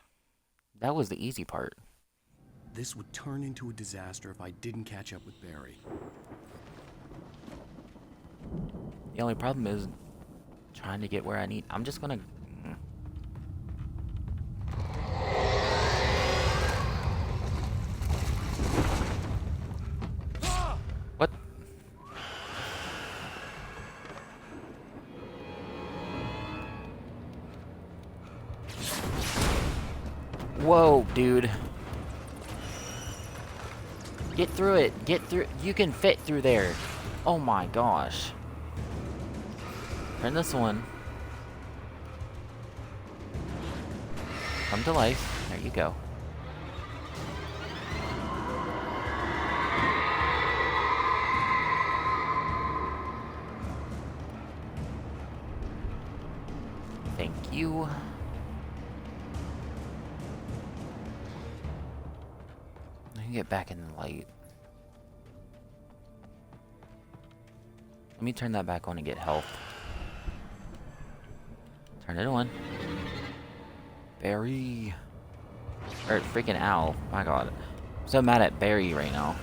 That was the easy part. This would turn into a disaster if I didn't catch up with Barry. The only problem is trying to get where I need. I'm just gonna... What? Whoa, dude. Get through it. Get through. You can fit through there. Oh my gosh. Turn this one. Come to life. There you go. Thank you. I can get back in the light. Let me turn that back on and get health. Turn it on. Barry. Or freaking Al. My god. I'm so mad at Barry right now.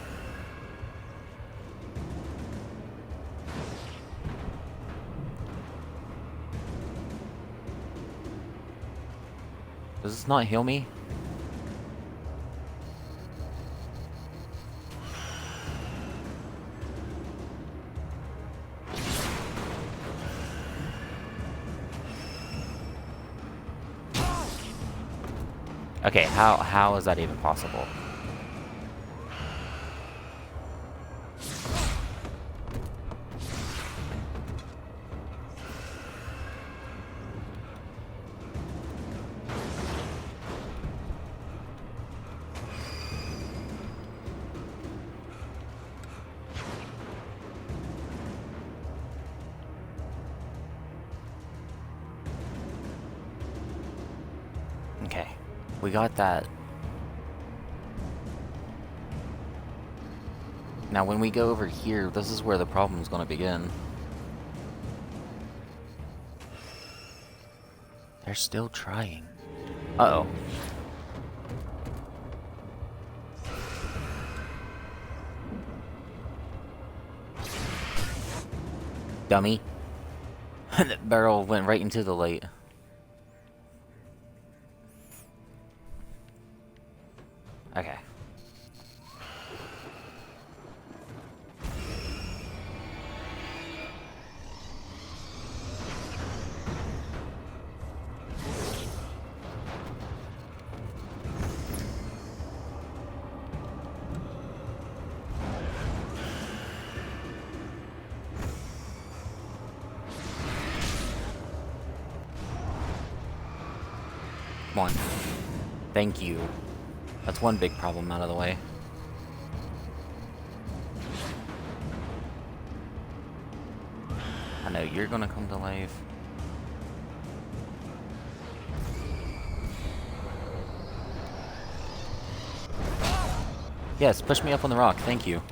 Does this not heal me? Okay, how is that even possible? Okay, we got that. Now when we go over here, this is where the problem is going to begin. They're still trying. Uh-oh. Dummy. That barrel went right into the light. Okay. Come on. Thank you. That's one big problem out of the way. I know you're gonna come to life. Yes, push me up on the rock. Thank you.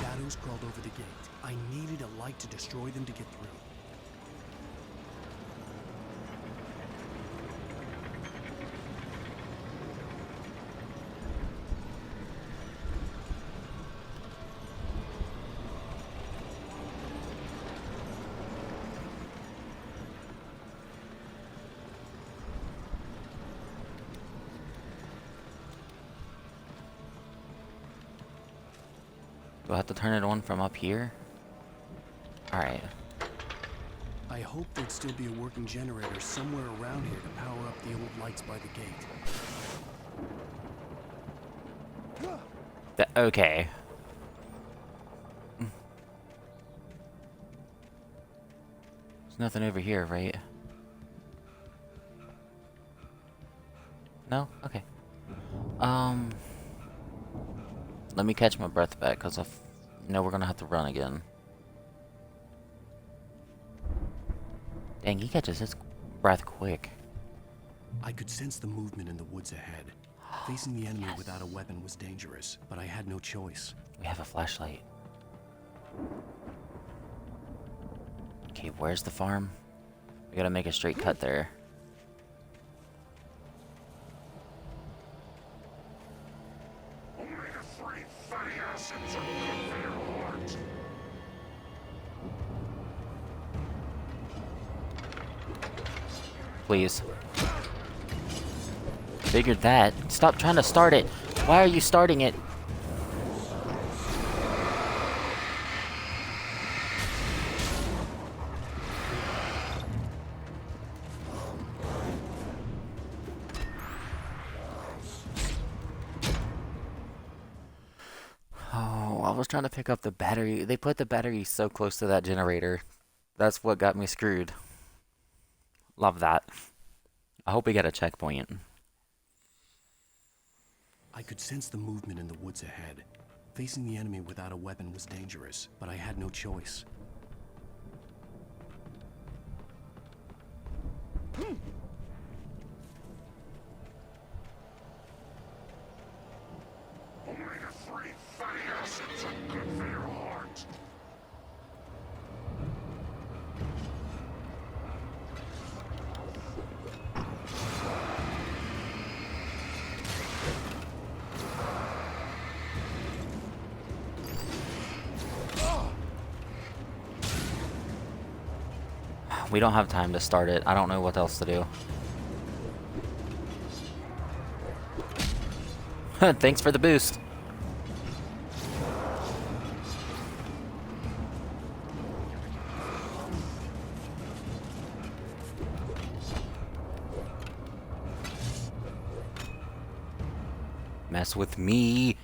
Shadows crawled over the gate. I needed a light to destroy them to get through. Do I have to turn it on from up here? Alright. I hoped there'd still be a working generator somewhere around here to power up the old lights by the gate. Okay. There's nothing over here, right? No? Okay. Let me catch my breath back, because I know we're gonna have to run again. Dang, he catches his breath quick. I could sense the movement in the woods ahead. Facing the enemy without a weapon was dangerous, but I had no choice. We have a flashlight. Okay, where's the farm? We gotta make a straight cut there. Please. Figured that. Stop trying to start it. Why are you starting it? Oh, I was trying to pick up the battery. They put the battery so close to that generator. That's what got me screwed. Love that. I hope we get a checkpoint. I could sense the movement in the woods ahead. Facing the enemy without a weapon was dangerous, but I had no choice. We don't have time to start it. I don't know what else to do. Thanks for the boost. Mess with me.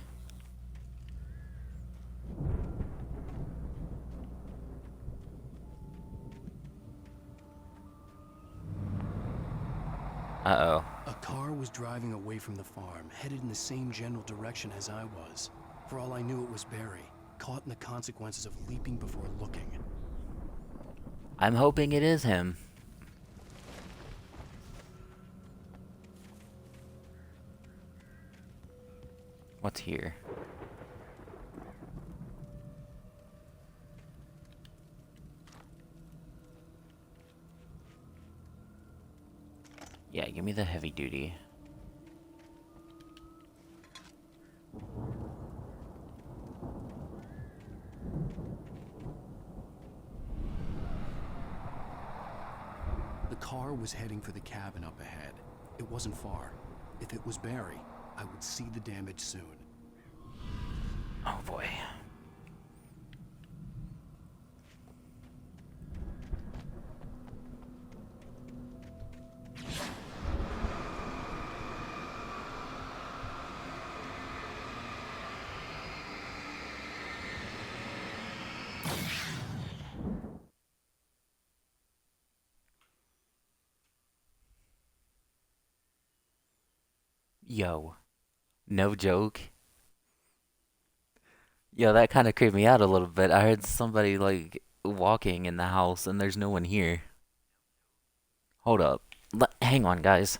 Uh-oh. A car was driving away from the farm, headed in the same general direction as I was. For all I knew, it was Barry, caught in the consequences of leaping before looking. I'm hoping it is him. What's here? Yeah, give me the heavy duty. The car was heading for the cabin up ahead. It wasn't far. If it was Barry, I would see the damage soon. Oh boy. Yo, no joke. Yo, that kind of creeped me out a little bit. I heard somebody like walking in the house and there's no one here. Hold up. Hang on, guys.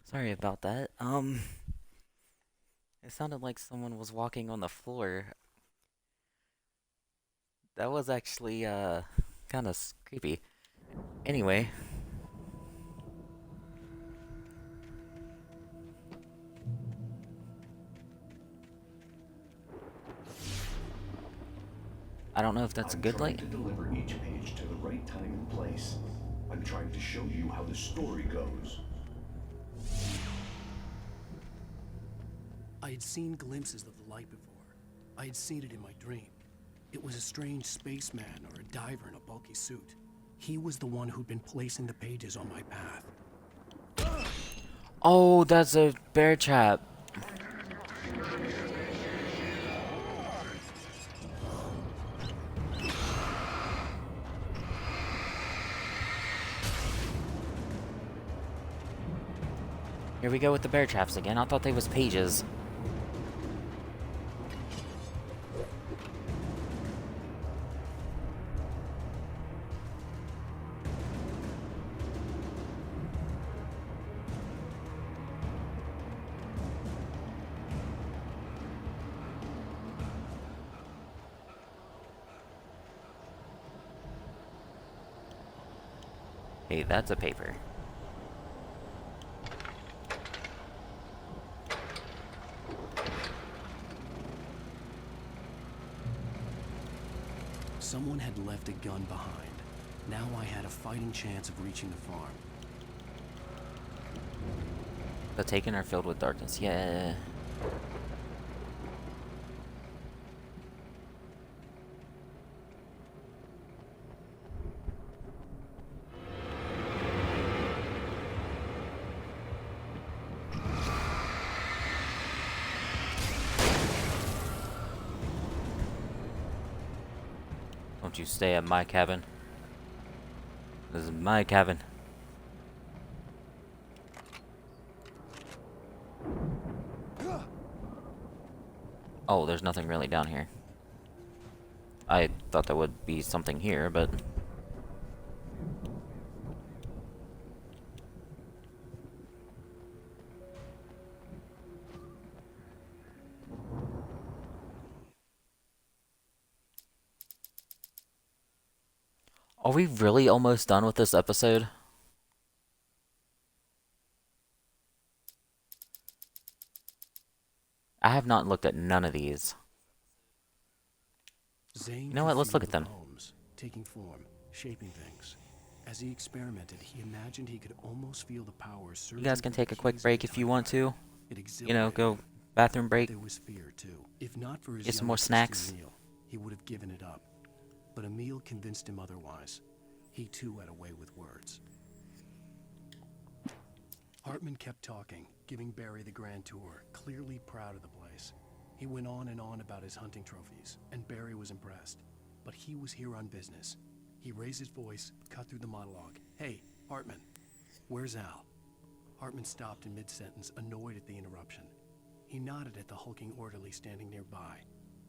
Sorry about that. It sounded like someone was walking on the floor. That was actually, kind of creepy. Anyway. I don't know if that's a good light. I'm trying to deliver each page to the right time and place. I'm trying to show you how the story goes. I had seen glimpses of the light before. I had seen it in my dream. It was a strange spaceman or a diver in a bulky suit. He was the one who'd been placing the pages on my path. Oh, that's a bear trap. Here we go with the bear traps again. I thought they was pages. Hey, that's a paper. Someone had left a gun behind. Now I had a fighting chance of reaching the farm. The taken are filled with darkness. Yeah. Don't you stay at my cabin. This is my cabin. Oh, there's nothing really down here. I thought there would be something here, but... Are we really almost done with this episode? I have not looked at none of these. Zane You know what? Let's look at them. Homes, taking form, shaping things. As he experimented, he imagined he could almost feel the power. You guys can take a quick break if you want to. You know, go bathroom break. There was fear too. If not for his Get some more younger snacks. sister Emil, he would have given it up. But Emil convinced him otherwise. He too had a way with words. Hartman kept talking, giving Barry the grand tour, clearly proud of the place. He went on and on about his hunting trophies, and Barry was impressed. But he was here on business. He raised his voice, cut through the monologue. Hey, Hartman, where's Al? Hartman stopped in mid-sentence, annoyed at the interruption. He nodded at the hulking orderly standing nearby.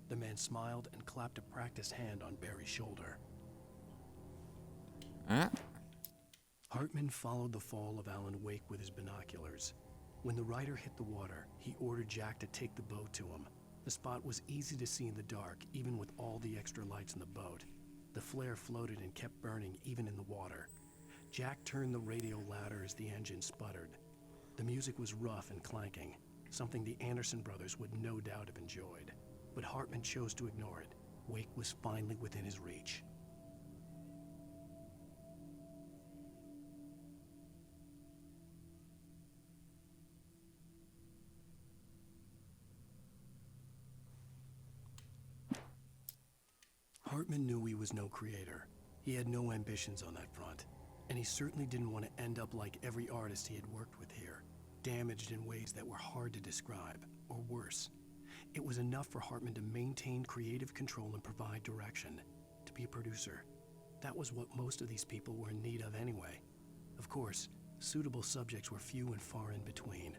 The man smiled and clapped a practiced hand on Barry's shoulder. Hartman followed the fall of Alan Wake with his binoculars. When the rider hit the water, he ordered Jack to take the boat to him. The spot was easy to see in the dark, even with all the extra lights in the boat. The flare floated and kept burning even in the water. Jack turned the radio louder as the engine sputtered. The music was rough and clanking. something the Anderson brothers would no doubt have enjoyed. But Hartman chose to ignore it. Wake was finally within his reach. Hartman knew he was no creator. He had no ambitions on that front. And he certainly didn't want to end up like every artist he had worked with here, damaged in ways that were hard to describe, or worse. It was enough for Hartman to maintain creative control and provide direction, to be a producer. That was what most of these people were in need of anyway. Of course, suitable subjects were few and far in between.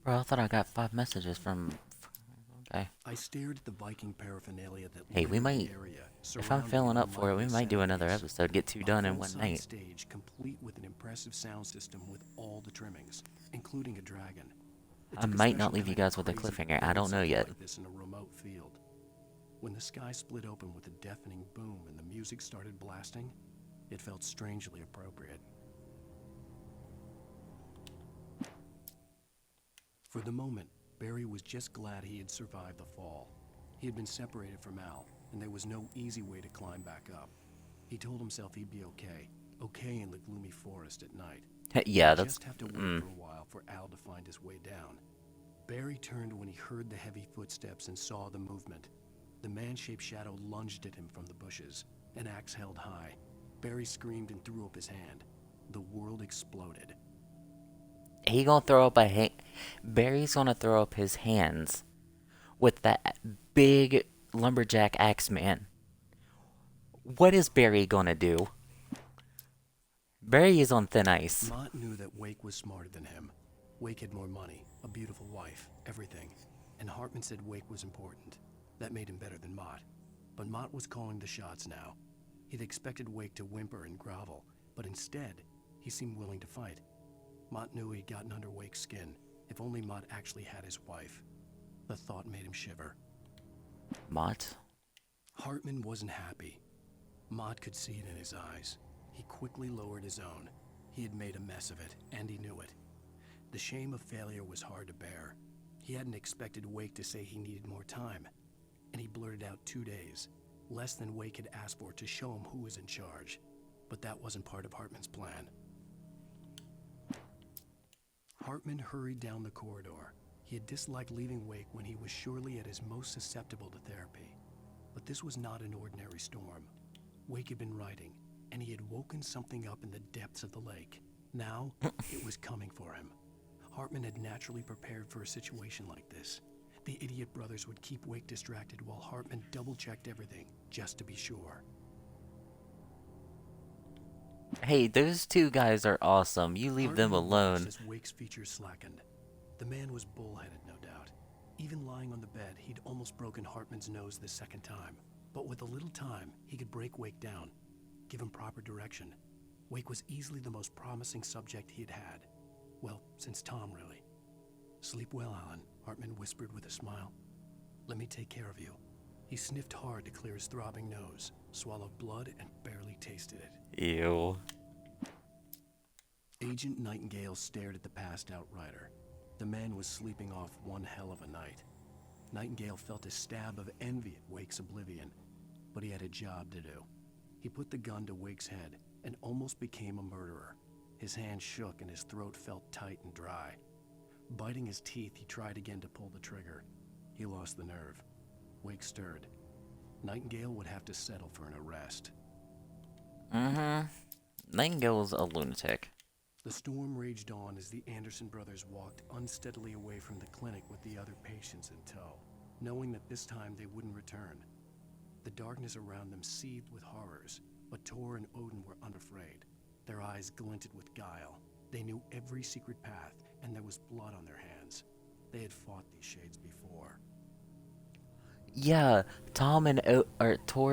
Bro, I thought I got 5 messages from... Okay. I stared at the Viking paraphernalia that Hey, we might... If I'm filling up for it, we might do another episode, get 2 done in one night. Stage complete with an impressive sound system with all the trimmings, including a dragon. I might not leave you guys with a cliffhanger, I don't know yet. Like this in a remote field. When the sky split open with a deafening boom and the music started blasting, it felt strangely appropriate. For the moment, Barry was just glad he had survived the fall. He had been separated from Al, and there was no easy way to climb back up. He told himself he'd be okay in the gloomy forest at night. Yeah, He'd that's... just have to wait for a while for Al to find his way down. Barry turned when he heard the heavy footsteps and saw the movement. The man-shaped shadow lunged at him from the bushes, an axe held high. Barry screamed and threw up his hand. The world exploded. He gonna throw up a hand. Barry's gonna throw up his hands with that big lumberjack axe man. What is Barry gonna do? Barry is on thin ice. Mott knew that Wake was smarter than him. Wake had more money, a beautiful wife, everything. And Hartman said Wake was important. That made him better than Mott. But Mott was calling the shots now. He'd expected Wake to whimper and grovel, but instead, he seemed willing to fight. Mott knew he'd gotten under Wake's skin. If only Mott actually had his wife. The thought made him shiver. Mott? Hartman wasn't happy. Mott could see it in his eyes. He quickly lowered his own. He had made a mess of it, and he knew it. The shame of failure was hard to bear. He hadn't expected Wake to say he needed more time. And he blurted out 2 days, less than Wake had asked for to show him who was in charge. But that wasn't part of Hartman's plan. Hartman hurried down the corridor. He had disliked leaving Wake when he was surely at his most susceptible to therapy. But this was not an ordinary storm. Wake had been writing, and he had woken something up in the depths of the lake. Now, it was coming for him. Hartman had naturally prepared for a situation like this. The idiot brothers would keep Wake distracted while Hartman double-checked everything, just to be sure. Hey, those 2 guys are awesome. You leave them alone. As Wake's features slackened. The man was bullheaded, no doubt. Even lying on the bed, he'd almost broken Hartman's nose the second time. But with a little time, he could break Wake down, give him proper direction. Wake was easily the most promising subject he'd had. Well, since Tom, really. Sleep well, Alan, Hartman whispered with a smile. Let me take care of you. He sniffed hard to clear his throbbing nose, swallowed blood, and barely tasted it. Ew. Agent Nightingale stared at the passed-out rider. The man was sleeping off one hell of a night. Nightingale felt a stab of envy at Wake's oblivion, but he had a job to do. He put the gun to Wake's head and almost became a murderer. His hand shook and his throat felt tight and dry. Biting his teeth, he tried again to pull the trigger. He lost the nerve. Wake stirred. Nightingale would have to settle for an arrest. Nightingale's a lunatic. The storm raged on as the Anderson brothers walked unsteadily away from the clinic with the other patients in tow, knowing that this time they wouldn't return. The darkness around them seethed with horrors, but Tor and Odin were unafraid. Their eyes glinted with guile. They knew every secret path, and there was blood on their hands. They had fought these shades before. Yeah, Tor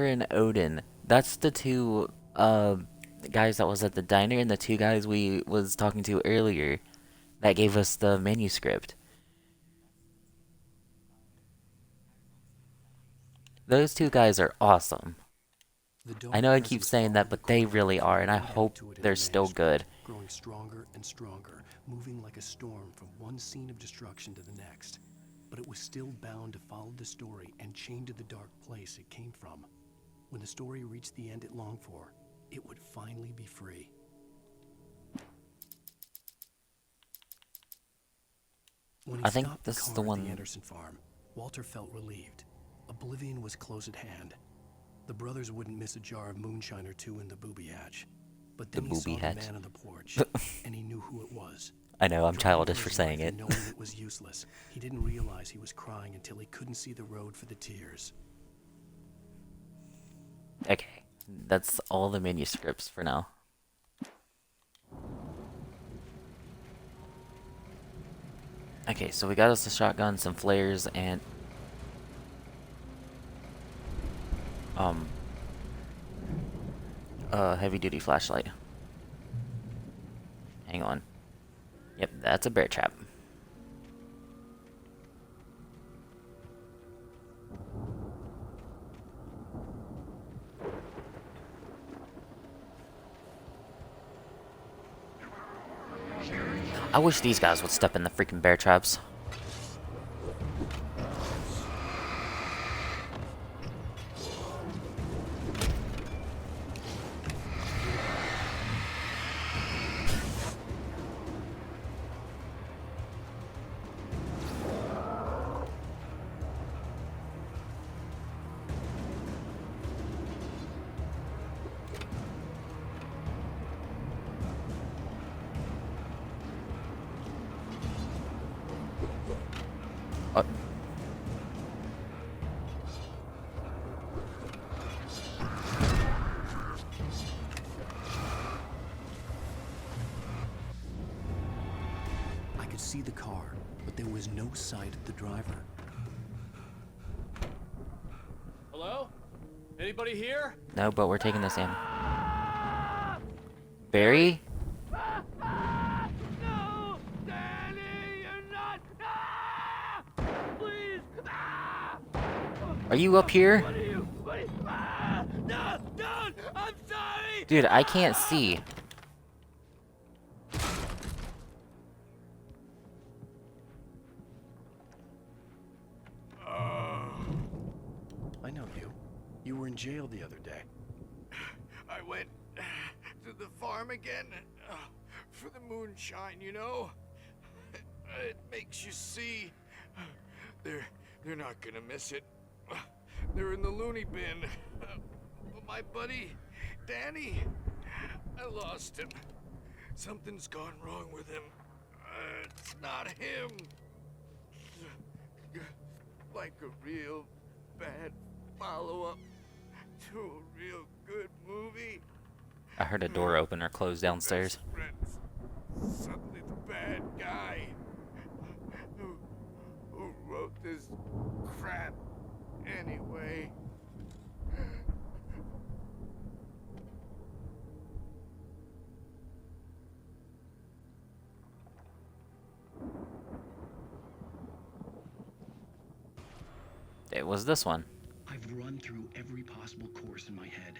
and Odin. That's the 2 guys that was at the diner, and the 2 guys we was talking to earlier that gave us the manuscript. Those two guys are awesome. The dark I know I keep presence saying that, followed but the they core really are, and I right out hope to it in they're the still maelstrom, good. growing stronger and stronger, moving like a storm from one scene of destruction to the next. But it was still bound to follow the story and chained to the dark place it came from. When the story reached the end it longed for, it would finally be free. When he I think stopped this the is car the at one. the Anderson farm, Walter felt relieved. Oblivion was close at hand. The brothers wouldn't miss a jar of moonshine or two in the booby hatch. But then he saw the man on the porch, and he knew who it was. I know, I'm Fighting childish for for his saying life it. and knowing it was useless, he didn't realize he was crying until he couldn't see the road for the tears. Okay, that's all the manuscripts for now. Okay, so we got us a shotgun, some flares, and a heavy-duty flashlight. Hang on. Yep, that's a bear trap. I wish these guys would step in the freaking bear traps. I could see the car, but there was no sight of the driver. Hello? Anybody here? No, but we're taking this in. Barry? No! Danny, you're not! Ah! Please! Ah! Are you up here? What are you? Ah! No! Don't! I'm sorry! Dude, I can't see. I know you. You were in jail the other day. I went to the farm again for the moonshine, you know? It makes you see. They're not gonna miss it. They're in the loony bin. But my buddy, Danny, I lost him. Something's gone wrong with him. It's not him. Like a real bad follow-up to a real good movie. I heard a door open or close downstairs. Friends, suddenly the bad guy who wrote this crap anyway. It was this one. I've run through every possible course in my head.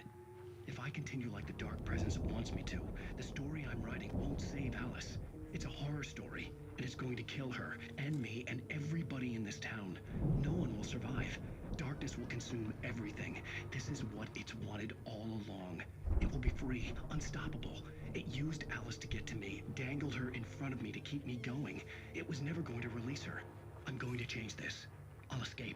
If I continue like the Dark Presence wants me to, the story I'm writing won't save Alice. It's a horror story, and it's going to kill her, and me, and everybody in this town. No one will survive. Darkness will consume everything. This is what it's wanted all along. It will be free, unstoppable. It used Alice to get to me, dangled her in front of me to keep me going. It was never going to release her. I'm going to change this. I'll escape.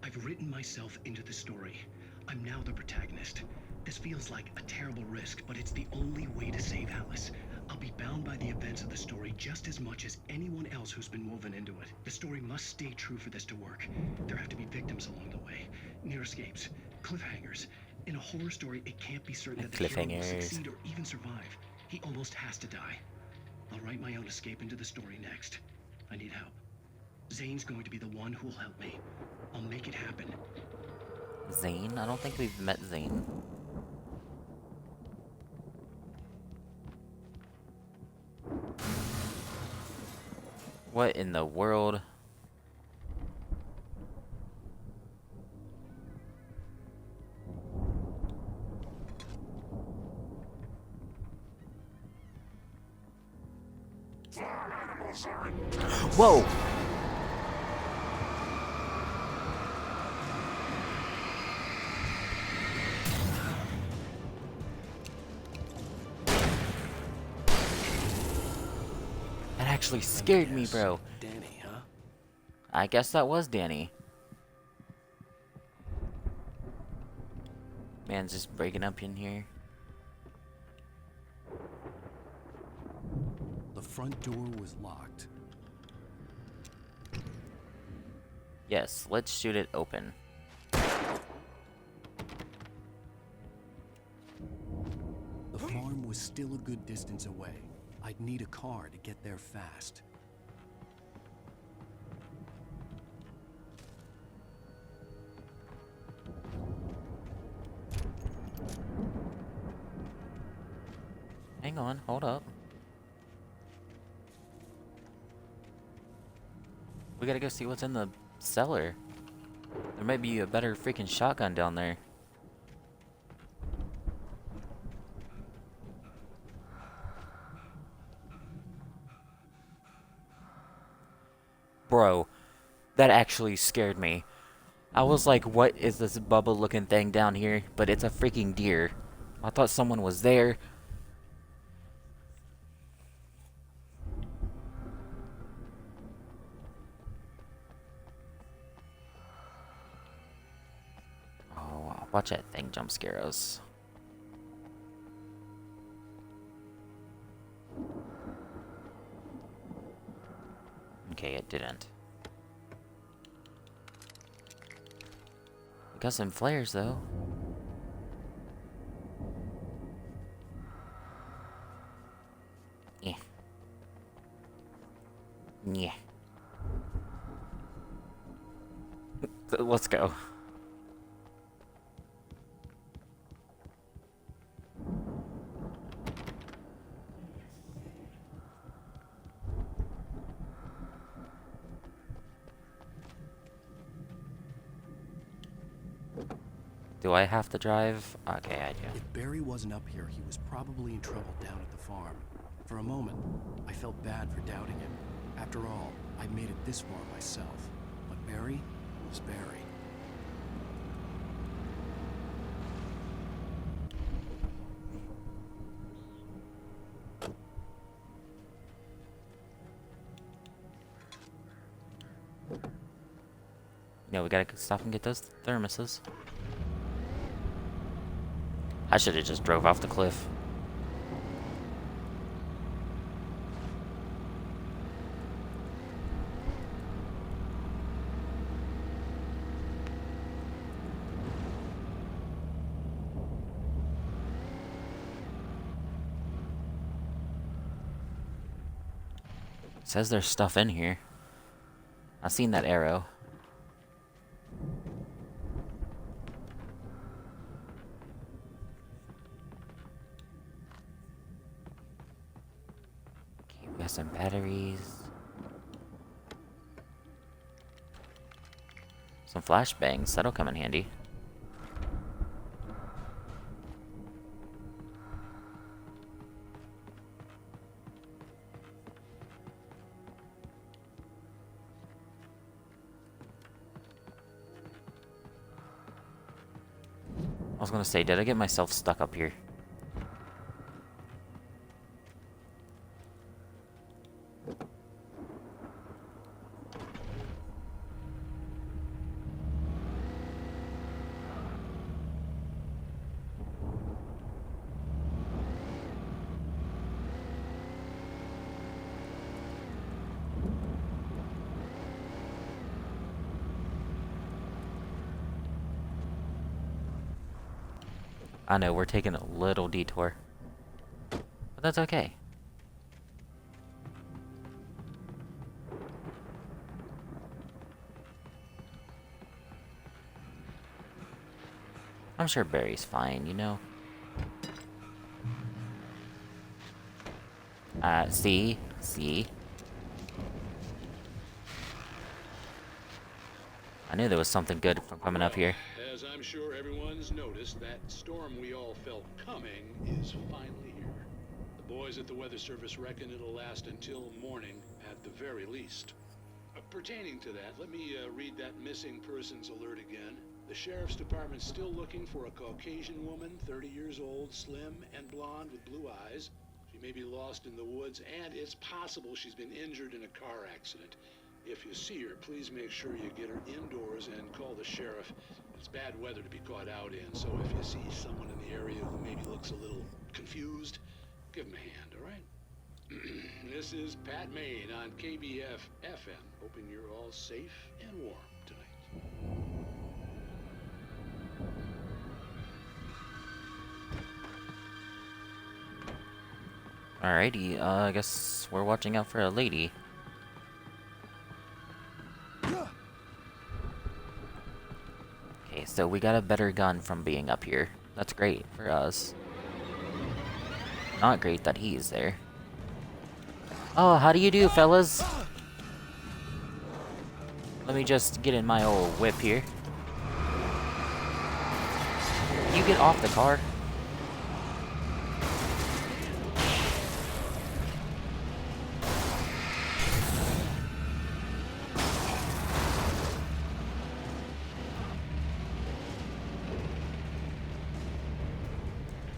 I've written myself into the story. I'm now the protagonist. This feels like a terrible risk, but it's the only way to save Alice. I'll be bound by the events of the story just as much as anyone else who's been woven into it. The story must stay true for this to work. There have to be victims along the way, near escapes, cliffhangers. In a horror story, it can't be certain that the hero will succeed or even survive. He almost has to die. I'll write my own escape into the story next. I need help. Zane's going to be the one who'll help me. I'll make it happen. Zane? I don't think we've met Zane. What in the world? Whoa! That actually scared me, bro. Danny, huh? I guess that was Danny. Man's just breaking up in here. The front door was locked. Yes, let's shoot it open. The farm was still a good distance away. I'd need a car to get there fast. Hang on, hold up. We gotta go see what's in the cellar. There might be a better freaking shotgun down there. Bro, that actually scared me. I was like, what is this bubble looking thing down here? But it's a freaking deer. I thought someone was there. Oh, watch that thing jump scare us. Okay, it didn't. We got some flares though. Yeah. Yeah. Let's go. Do I have to drive? Okay, I do. If Barry wasn't up here, he was probably in trouble down at the farm. For a moment, I felt bad for doubting him. After all, I'd made it this far myself. But Barry was Barry. No, we gotta stop and get those thermoses. I should have just drove off the cliff. It says there's stuff in here. I seen that arrow. Okay, we got some batteries. Some flashbangs, that'll come in handy. I was gonna say, did I get myself stuck up here? I know, we're taking a little detour. But that's okay. I'm sure Barry's fine, you know? See? I knew there was something good from coming up here. As I'm sure everyone's noticed, that storm we all felt coming is finally here. The Boys at the Weather Service reckon it'll last until morning at the very least. Pertaining to that, let me read that missing persons alert again. The Sheriff's Department's still looking for a Caucasian woman, 30 years old, slim and blonde with blue eyes. She may be lost in the woods, and it's possible she's been injured in a car accident. If you see her, please make sure you get her indoors and call the sheriff. It's bad weather to be caught out in, so if you see someone in the area who maybe looks a little confused, give him a hand, all right? This is Pat Maine on KBF FM, hoping you're all safe and warm tonight. Alrighty, I guess we're watching out for a lady. Okay, so we got a better gun from being up here. That's great for us. Not great that he's there. Oh, how do you do, fellas? Let me just get in my old whip here. You get off the car.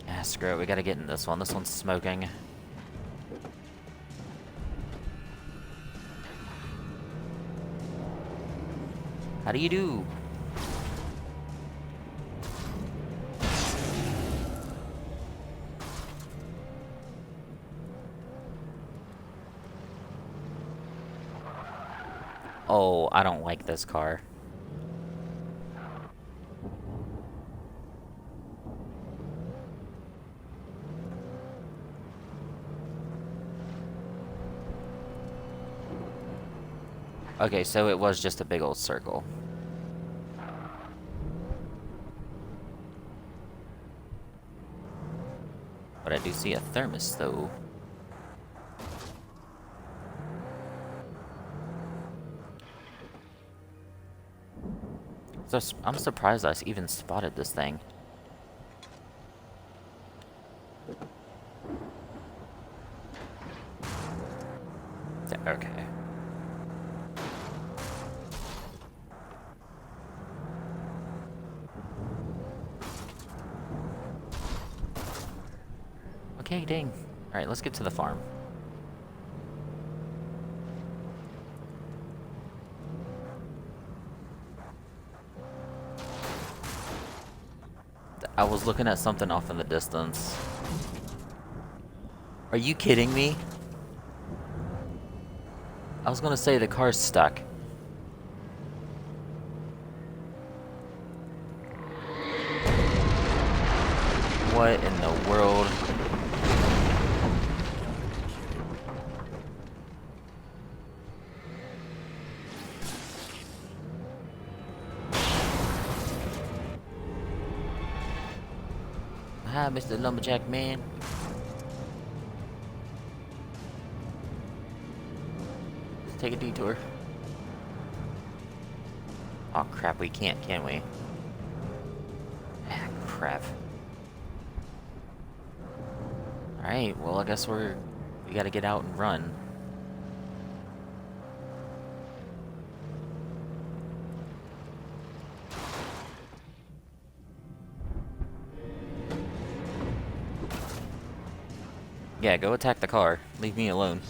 Ah, screw it, we gotta get in this one. This one's smoking. How do you do? Oh, I don't like this car. Okay, so it was just a big old circle. But I do see a thermos, though. So I'm surprised I even spotted this thing. Okay. Okay, dang. Alright, let's get to the farm. I was looking at something off in the distance. Are you kidding me? I was gonna say the car's stuck. What in the world? Hi, Mr. Lumberjack Man. Let's take a detour. Oh crap, we can't, can we? Ah, crap. Alright, well I guess we gotta get out and run. Yeah, go attack the car. Leave me alone.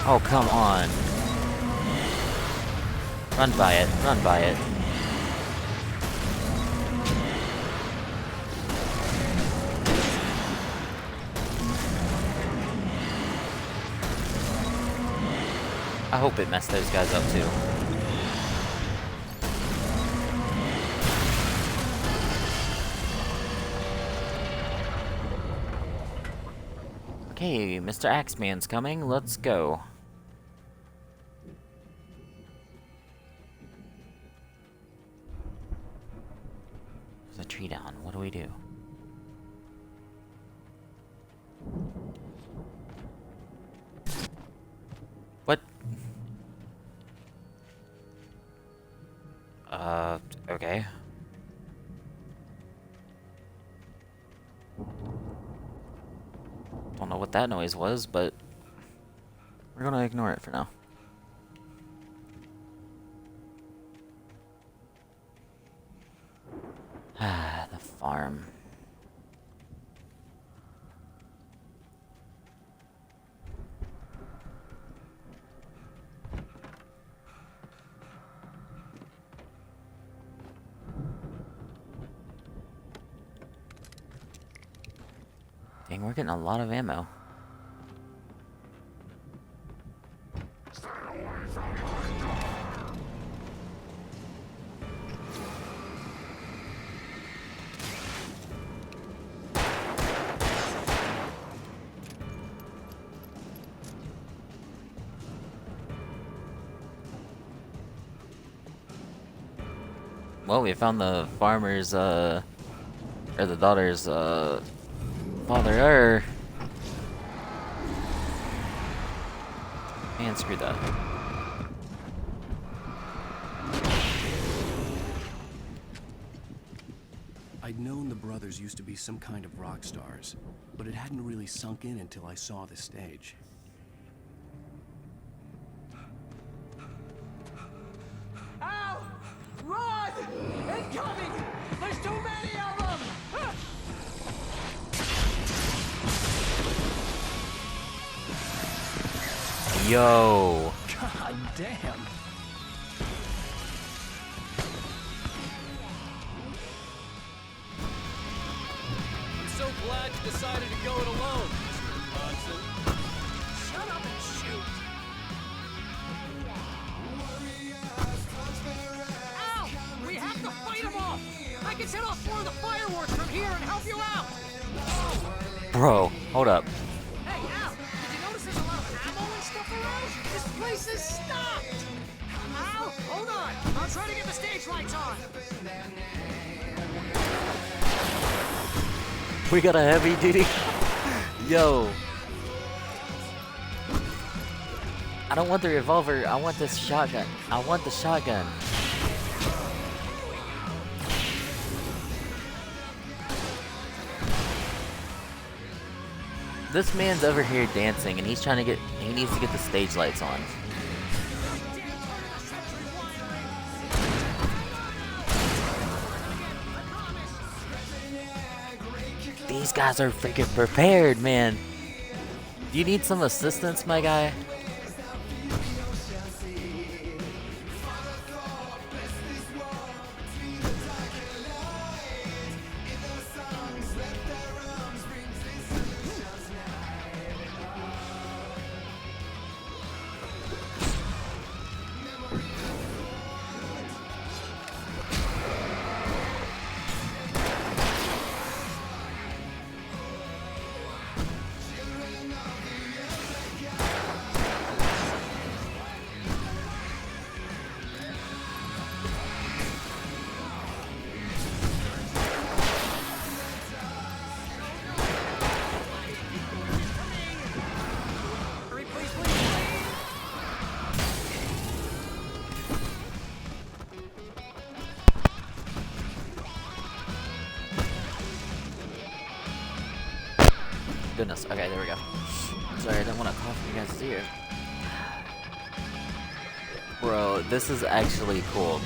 Oh, come on. Run by it. Run by it. I hope it messed those guys up too. Okay, Mr. Axeman's coming. Let's go. There's a tree down. What do we do? What? Okay. Don't know what that noise was, but we're gonna ignore it for now. Ah, the farm. Dang, we're getting a lot of ammo. Well, we found the farmer's, or the daughter's, father. Man, screw that. I'd known the brothers used to be some kind of rock stars, but it hadn't really sunk in until I saw the stage. Ow! Run! Incoming! There's too many of them! Yo. God damn. I'm so glad you decided to go it alone, Mr. Johnson. Shut up and shoot! Ow! We have to fight them off! I can set off more of the fireworks from here and help you out! Bro, hold up. Hey, Al! Did you notice there's a lot of ammo and stuff around? This place is stocked! Al, hold on! I'll try to get the stage lights on! We got a heavy duty. Yo. I don't want the revolver. I want this shotgun. I want the shotgun. This man's over here dancing and he's trying to get, he needs to get the stage lights on. These guys are freaking prepared, man. Do you need some assistance, my guy? Goodness. Okay, there we go. Sorry, I didn't want to cough in you guys' ear. Bro, this is actually cool.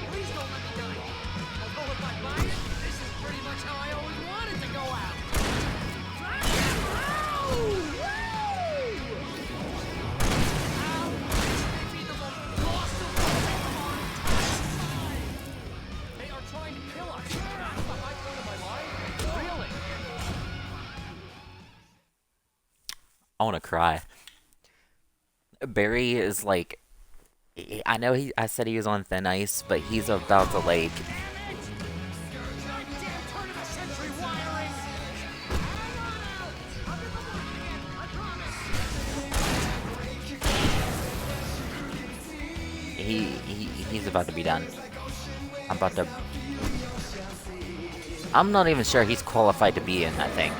Please don't let me die! Although if I buy it, this is pretty much how I always wanted to go out! They are trying to kill us. That's the high point of my life. Really? I want to cry. Barry is like, I know I said he was on thin ice, but he's about to like. He's about to be done. I'm not even sure he's qualified to be in that thing.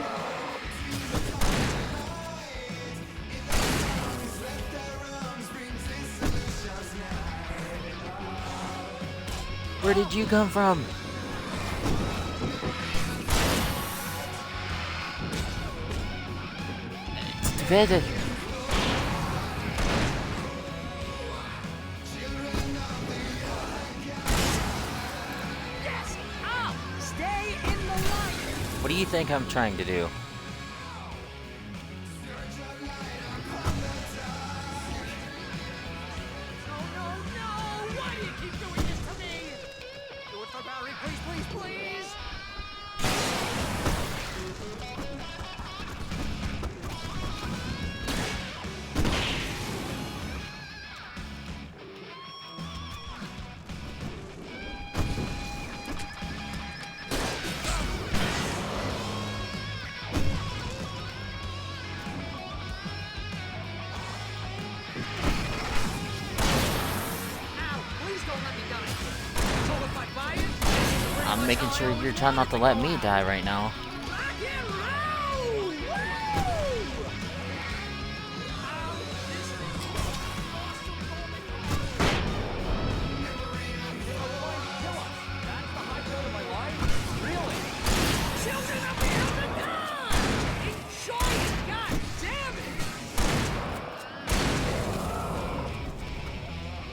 Where did you come from? Stupid. Yes! Ow! Stay in the light! What do you think I'm trying to do? Why do you keep doing this to me? Do it for Barry, please, please, please! I'm making sure you're trying not to let me die right now.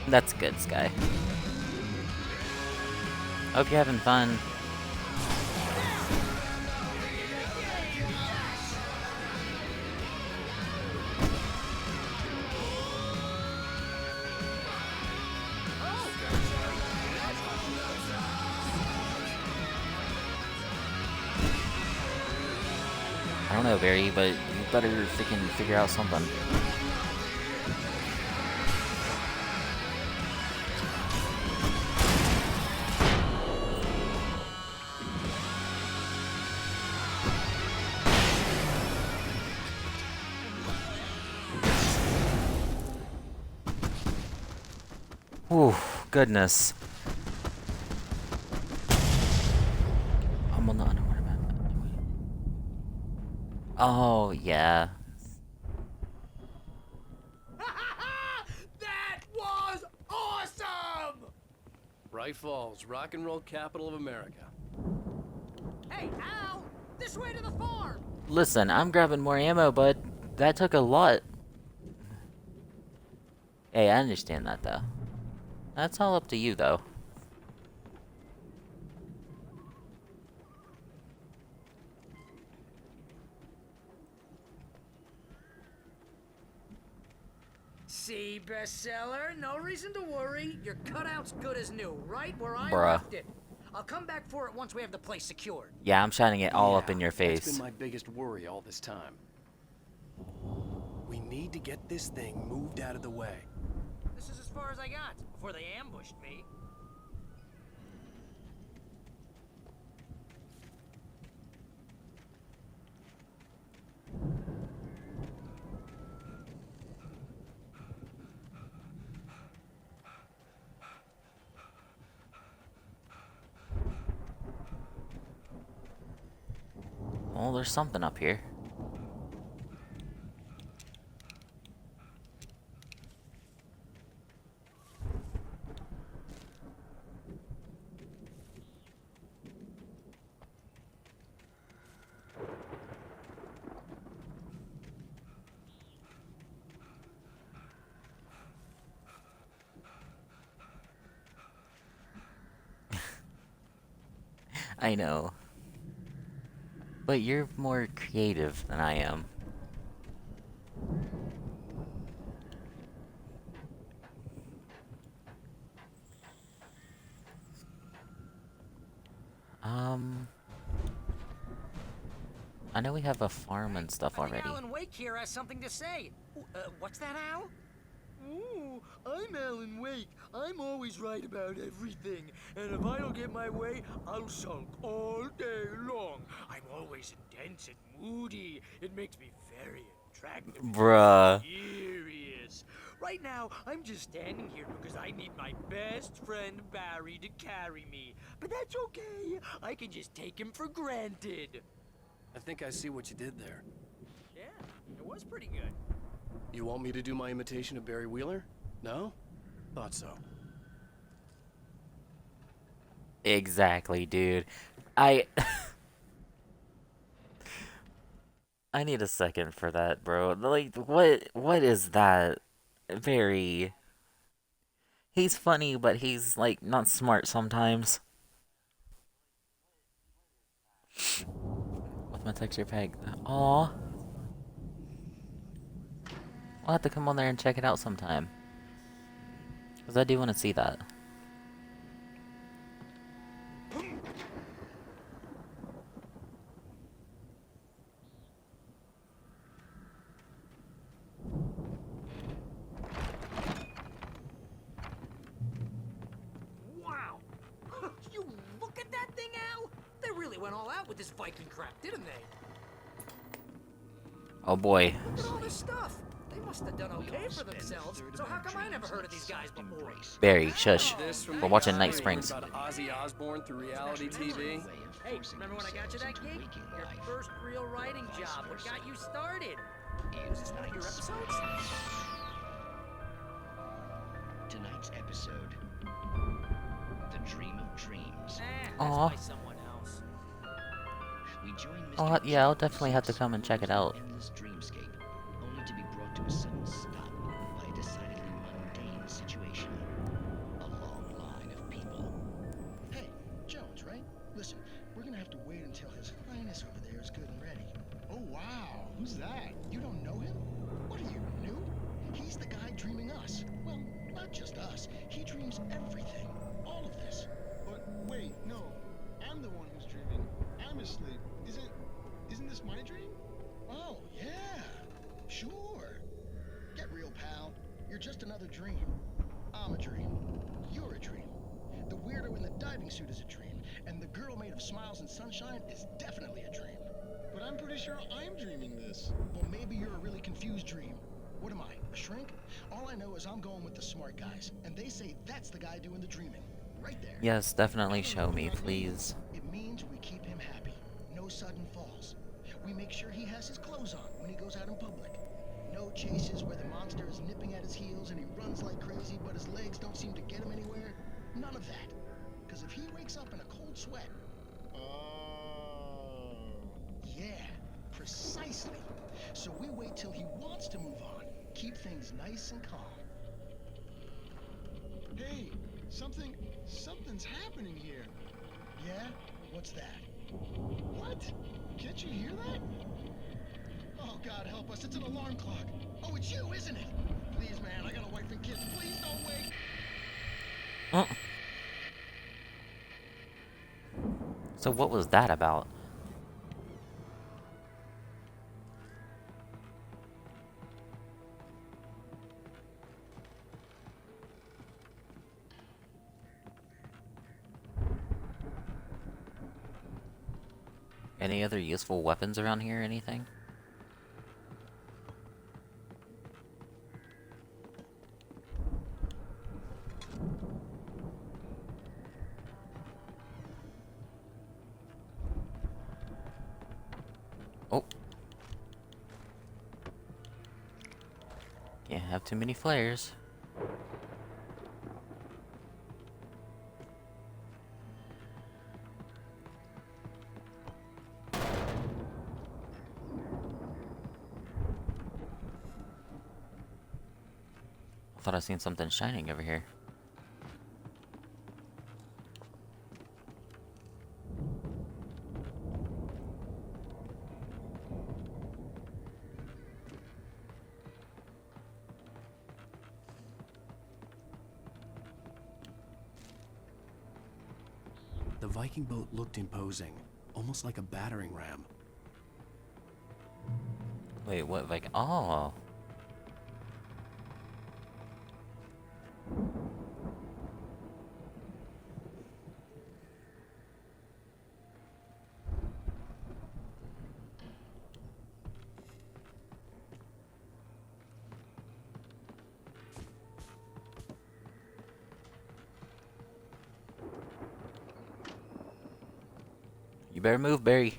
That's good, Sky. Hope you're having fun. I don't know, Barry, but you better freaking figure out something. Ooh, goodness. I'm on the underwater map. Oh, yeah. That was awesome! Bright Falls, rock and roll capital of America. Hey, Al! This way to the farm! Listen, I'm grabbing more ammo, but that took a lot. Hey, I understand that, though. That's all up to you, though. See, bestseller? No reason to worry. Your cutout's good as new, right where I Bruh. left it. I'll come back for it once we have the place secured. Yeah, I'm shining it all up in your That's face. been my biggest worry all this time. We need to get this thing moved out of the way. This is as far as I got before they ambushed me. Well, there's something up here. I know. But you're more creative than I am. I know we have a farm and stuff already. Alan Wake here has something to say. What's that, Al? Ooh, I'm Alan Wake. I'm always right about everything. And if I don't get my way, I'll sulk all day long. I'm always intense and moody. It makes me very attractive. Bruh. Serious. Right now, I'm just standing here because I need my best friend Barry to carry me. But that's okay. I can just take him for granted. I think I see what you did there. Yeah, it was pretty good. You want me to do my imitation of Barry Wheeler? No? Thought so. Exactly, dude. I I need a second for that, bro. Like, what is that? Very. He's funny, but he's like not smart sometimes. With my texture pack. Aw. I'll have to come on there and check it out sometime. Because I do want to see that. Wow! You look at that thing, Al! They really went all out with this Viking crap, didn't they? Oh boy. Look at all this stuff. They must have done okay for themselves. So how come I never heard of these guys before? Barry, shush. We're watching Night Springs. About Ozzy Osbourne through reality TV. Hey, remember when I got you that gig? Your first real writing job. What got you started? Was this one of your episodes? Tonight's episode, The Dream of Dreams. Aw. By someone else. We join Mr. Oh, yeah, I'll definitely have to come and check it out. endless dreamscape, only to be brought to a sudden stop by a decidedly mundane situation. A long line of people. Hey, Jones, right? Listen, we're gonna have to wait until His Highness over there is good and ready. Oh, wow. Who's that? You don't know him? What are you, new? He's the guy dreaming us. Well, not just us. He dreams everything. All of this. But wait, no. I'm the one who's dreaming. I'm asleep. Isn't this my dream? Oh, yeah. Sure. Get real, pal. You're just another dream. I'm a dream. You're a dream. The weirdo in the diving suit is a dream. And the girl made of smiles and sunshine is definitely a dream. But I'm pretty sure I'm dreaming this. Well, maybe you're a really confused dream. What am I, a shrink? All I know is I'm going with the smart guys. And they say that's the guy doing the dreaming. Right there. Yes, definitely show me, please. It means we keep him happy. No sudden falls. We make sure he has his clothes on when he goes out in public. No chases where the monster is nipping at his heels and he runs like crazy, but his legs don't seem to get him anywhere. None of that. Because if he wakes up in a cold sweat... Yeah, precisely. So we wait till he wants to move on. Keep things nice and calm. Hey, something's happening here. Yeah? What's that? What? Can't you hear that? Oh, God help us, it's an alarm clock. Oh, it's you, isn't it? Please, man, I got a wife and kids. Please don't wait. So what was that about? Any other useful weapons around here or anything? Oh. Can't have too many flares. I thought I seen something shining over here. The Viking boat looked imposing, almost like a battering ram. Wait, what? Like, oh. You better move, Barry.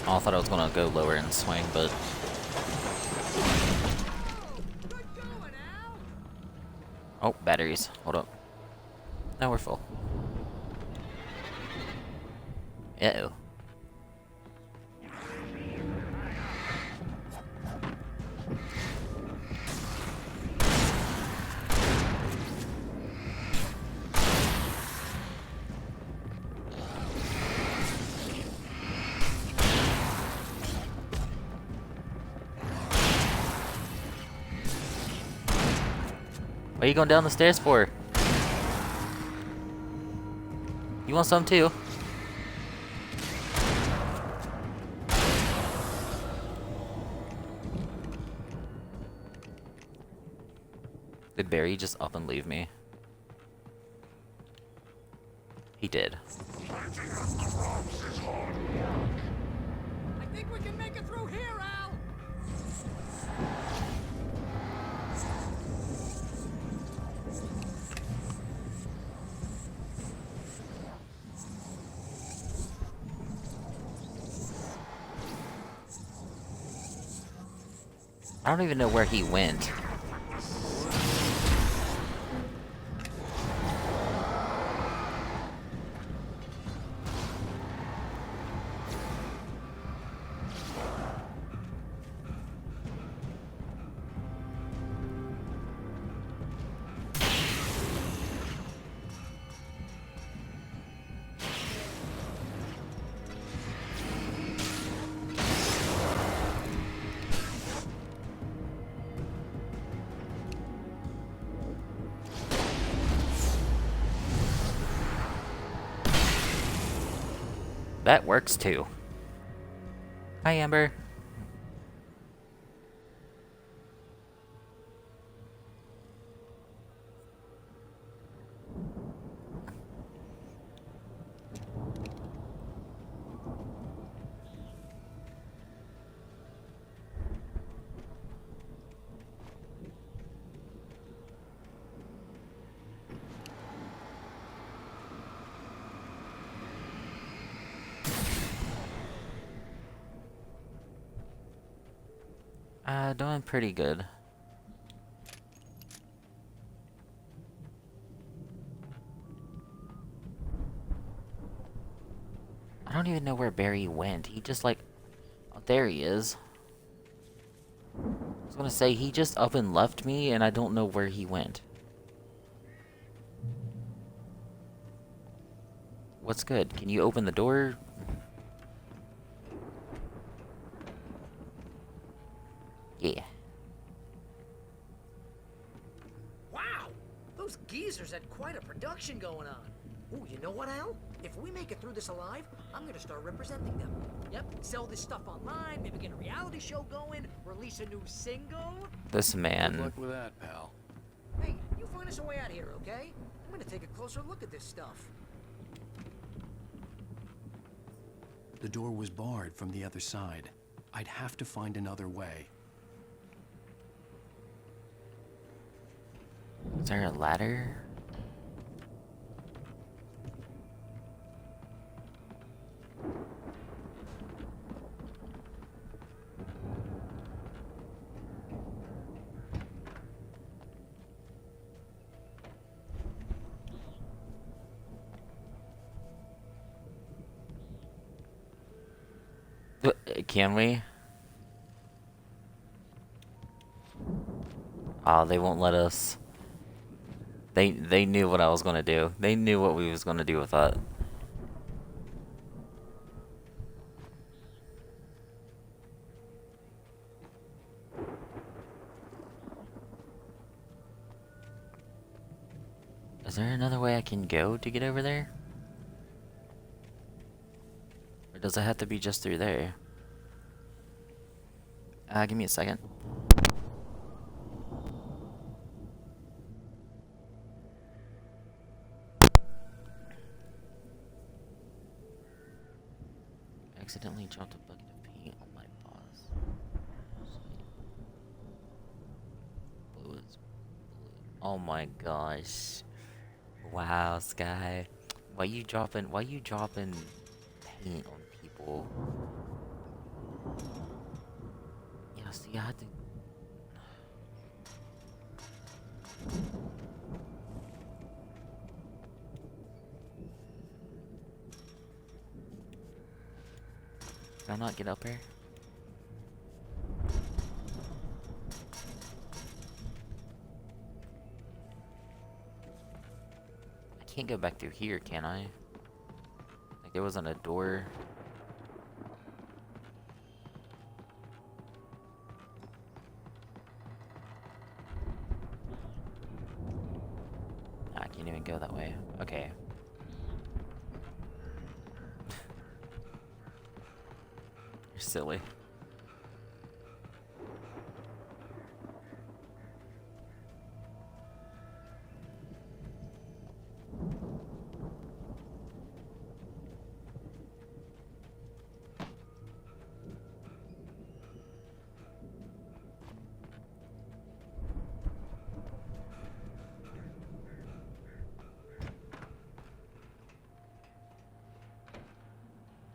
Oh, I thought I was gonna go lower and swing, but... Oh, batteries. Hold up. Now we're full. Uh-oh. What are you going down the stairs for? You want some too? Did Barry just up and leave me? He did. I think we can make it through here, Al! I don't even know where he went. That works too. Hi, Amber. Doing pretty good. I don't even know where Barry went. He just like... Oh, there he is. I was gonna say, he just up and left me, and I don't know where he went. What's good? Can you open the door? Yeah. Wow! Those geezers had quite a production going on. Ooh, you know what, Al? If we make it through this alive, I'm gonna start representing them. Yep, sell this stuff online, maybe get a reality show going, release a new single. This Good man. luck with that, pal. Hey, you find us a way out here, okay? I'm gonna take a closer look at this stuff. The door was barred from the other side. I'd have to find another way. Is there a ladder? Can we? Oh, they won't let us. They knew what I was gonna do. They knew what we was gonna do with that. Is there another way I can go to get over there? Or does it have to be just through there? Give me a second. Accidentally dropped a bucket of paint on my boss. Blue is blue. Oh my gosh. Wow, Sky. Why you dropping paint on people? Yeah, see, I had to... Can I not get up here? I can't go back through here, can I? Like there wasn't a door. I can't even go that way. Okay. You're silly.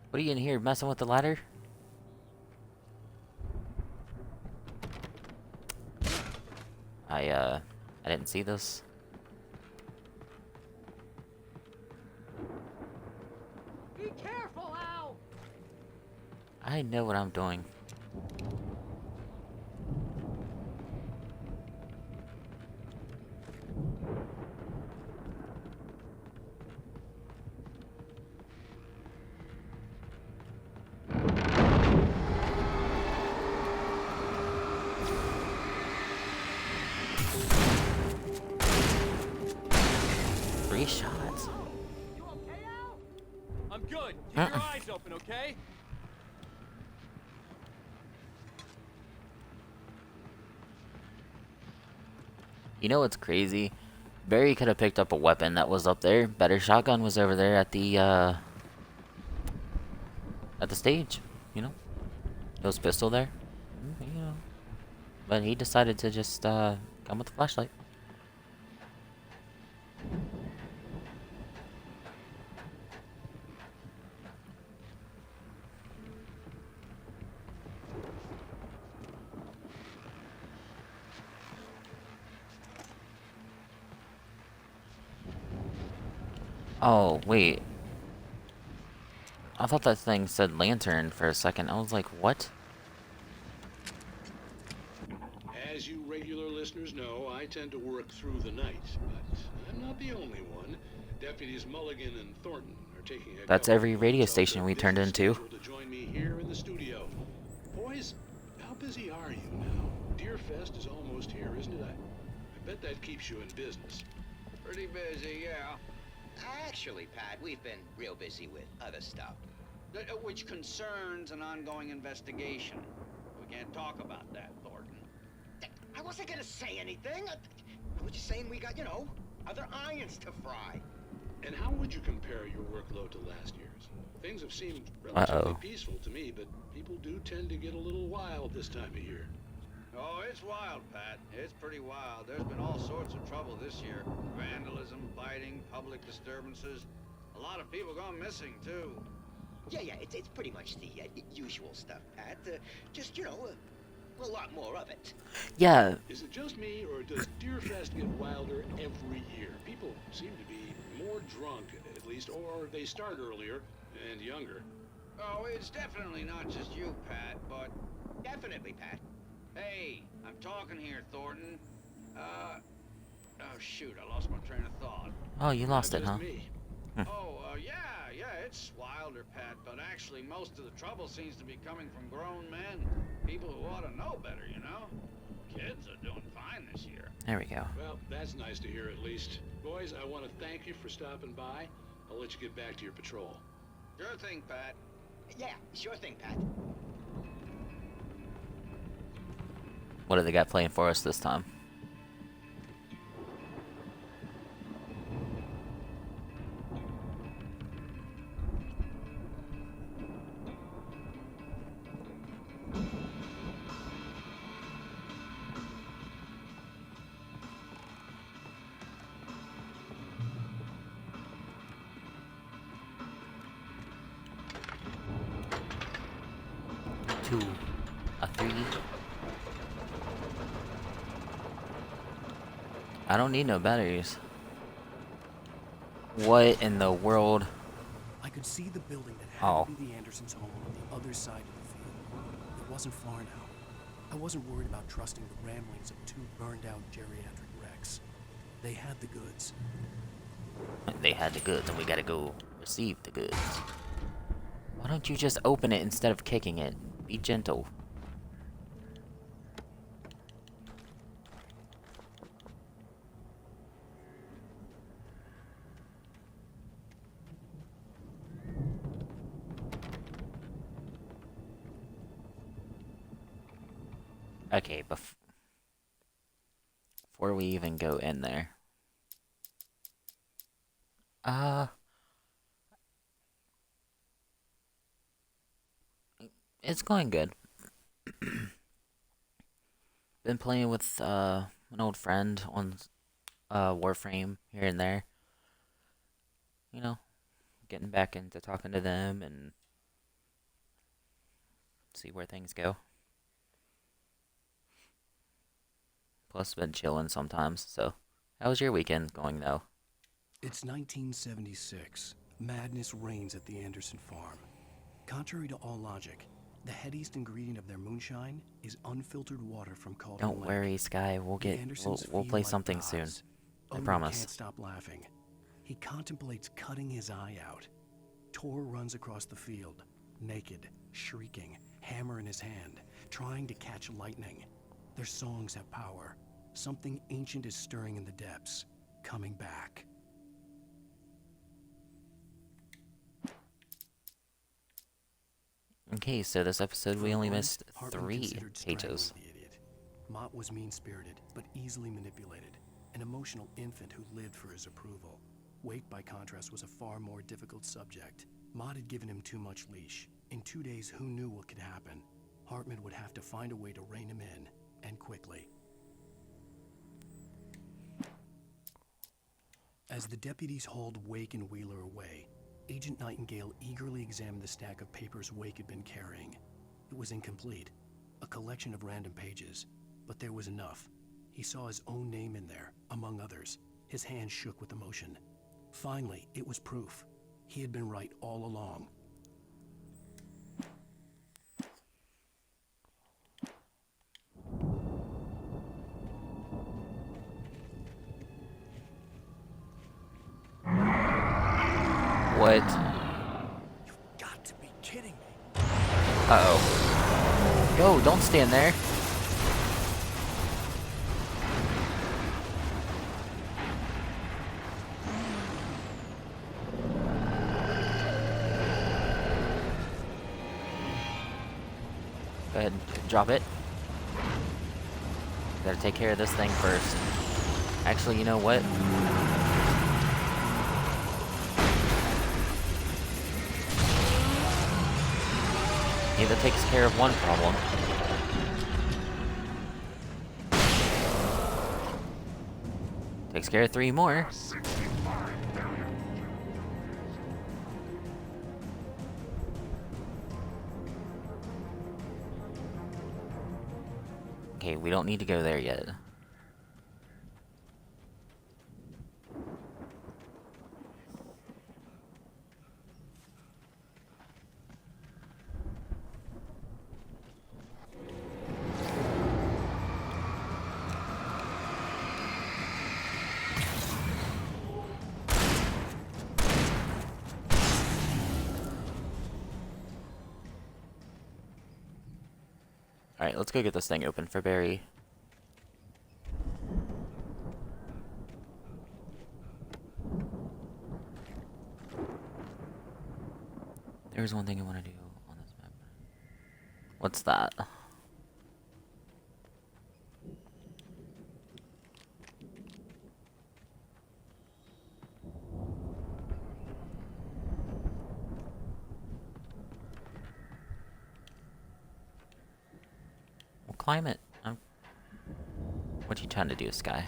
What are you in here, messing with the ladder? I didn't see this. Be careful, Al! I know what I'm doing. Three shots. You okay, Al? I'm good. Keep your eyes open, okay? You know what's crazy? Barry could have picked up a weapon that was up there. Better shotgun was over there at the stage. You know, his pistol there. You know, but he decided to just come with the flashlight. Oh, wait. I thought that thing said lantern for a second. I was like, what? As you regular listeners know, I tend to work through the night, but I'm not the only one. Deputies Mulligan and Thornton are taking a That's couple every of radio months off station their we turned busy into. schedule to join me here in the studio. Boys, how busy are you now? Deerfest is almost here, isn't it? I bet that keeps you in business. Pretty busy, yeah. Actually, Pat, we've been real busy with other stuff, which concerns an ongoing investigation. We can't talk about that, Thornton. I wasn't gonna say anything. I was just saying we got, other irons to fry. And how would you compare your workload to last year's? Things have seemed relatively peaceful to me, but people do tend to get a little wild this time of year. Oh, it's wild, Pat. It's pretty wild. There's been all sorts of trouble this year. Vandalism, fighting, public disturbances. A lot of people gone missing, too. Yeah, it's pretty much the usual stuff, Pat. Just, a lot more of it. Yeah. Is it just me, or does Deerfest get wilder every year? People seem to be more drunk, at least, or they start earlier and younger. Oh, it's definitely not just you, Pat, but... Definitely, Pat. Hey, I'm talking here, Thornton. Oh, shoot, I lost my train of thought. Oh, you lost it, huh? Yeah, it's wilder, Pat, but actually most of the trouble seems to be coming from grown men. People who ought to know better, Kids are doing fine this year. There we go. Well, that's nice to hear at least. Boys, I want to thank you for stopping by. I'll let you get back to your patrol. Sure thing, Pat. Yeah, sure thing, Pat. What do they got playing for us this time? A 3. I don't need no batteries. What in the world? I could could see the building that had Oh. to be the Andersons' home on the other side of the field. It wasn't far now. I wasn't worried about trusting the ramblings of two burned-out geriatric wrecks. They had the goods. They had the goods, and we gotta go receive the goods. Why don't you just open it instead of kicking it? Be gentle. Okay, before we even go in there. It's going good. Been playing with an old friend on Warframe here and there. You know, getting back into talking to them and see where things go. Plus, been chilling sometimes. So, how was your weekend going though? It's 1976. Madness reigns at the Anderson farm. Contrary to all logic, the headiest ingredient of their moonshine is unfiltered water from Calder Don't Lake. worry, Sky. We'll Feel play like something gods. soon. I Odin promise. can't stop laughing. He contemplates cutting his eye out. Tor runs across the field, naked, shrieking, hammer in his hand, trying to catch lightning. Their songs have power. Something ancient is stirring in the depths, coming back. Okay, so this episode we only missed Hartman 3 considered strangling pages. the idiot. Mott was mean-spirited, but easily manipulated. An emotional infant who lived for his approval. Wake, by contrast, was a far more difficult subject. Mott had given him too much leash. In 2 days, who knew what could happen? Hartman would have to find a way to rein him in, and quickly. As the deputies hauled Wake and Wheeler away, Agent Nightingale eagerly examined the stack of papers Wake had been carrying. It was incomplete, a collection of random pages, but there was enough. He saw his own name in there, among others. His hand shook with emotion. Finally, it was proof. He had been right all along. What? You've got to be kidding me. Uh-oh. Yo, don't stand there. Go ahead and drop it. Gotta take care of this thing first. Actually, you know what? Okay, that takes care of one problem. Takes care of 3 more. Okay, we don't need to go there yet. Alright, let's go get this thing open for Barry. There's one thing I want to do on this map. What's that? We'll climb it. What you trying to do, Sky?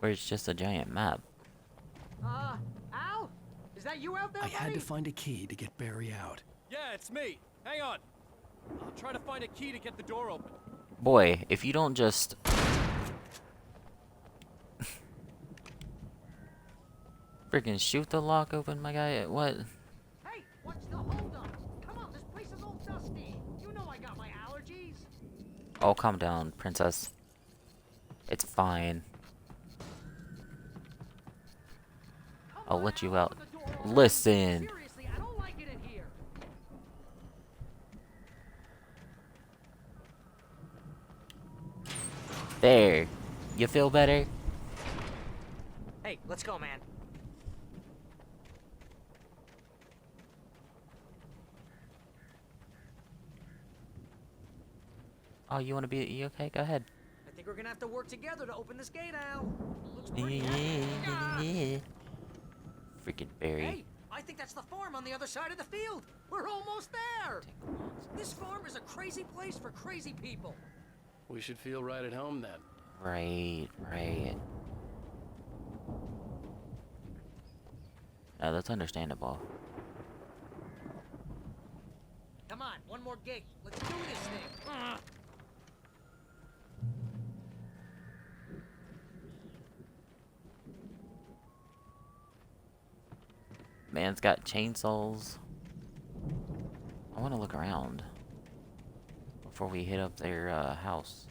Or it's just a giant map. Al? Is that you out there, I buddy? had to find a key to get Barry out. Yeah, it's me. Hang on. I'll try to find a key to get the door open. Boy, if you don't just... freaking shoot the lock open, my guy, what? Hey, what's the holdup? Come on, this place is all dusty. You know I got my allergies. Oh, calm down, princess. It's fine. I'll let you out. Listen. Seriously, I don't like it in here. There. You feel better? Hey, let's go, man. Oh, you wanna be... You okay? Go ahead. I think we're gonna have to work together to open this gate, Al. Looks Yeah. Freaking Barry. Hey, I think that's the farm on the other side of the field. We're almost there. This farm is a crazy place for crazy people. We should feel right at home then. Right. No, that's understandable. Come on, one more gate. Let's do this thing. Man's got chainsaws. I want to look around before we hit up their house.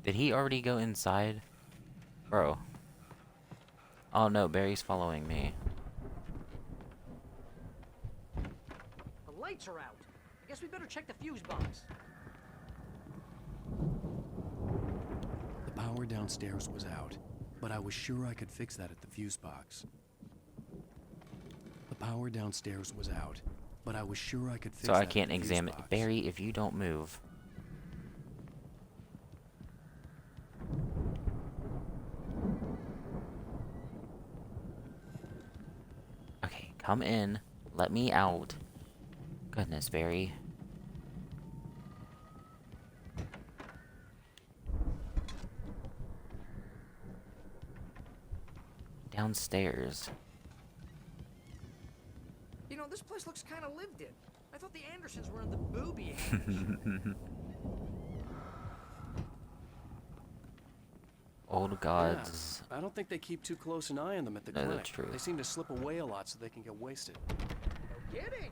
Did he already go inside? Bro. Oh no, Barry's following me. The lights are out. I guess we better check the fuse box. The power downstairs was out, but I was sure I could fix that at the fuse box. The power downstairs was out, but I was sure I could fix So that I at can't the fuse examine. box. Barry, if you don't move. Okay, come in. Let me out. Goodness, Barry. Downstairs. You know, this place looks kind of lived in. I thought the Andersons were in the booby age. Old gods. Yeah, I don't think they keep too close an eye on them at the No, clinic. that's true. They seem to slip away a lot so they can get wasted. No kidding.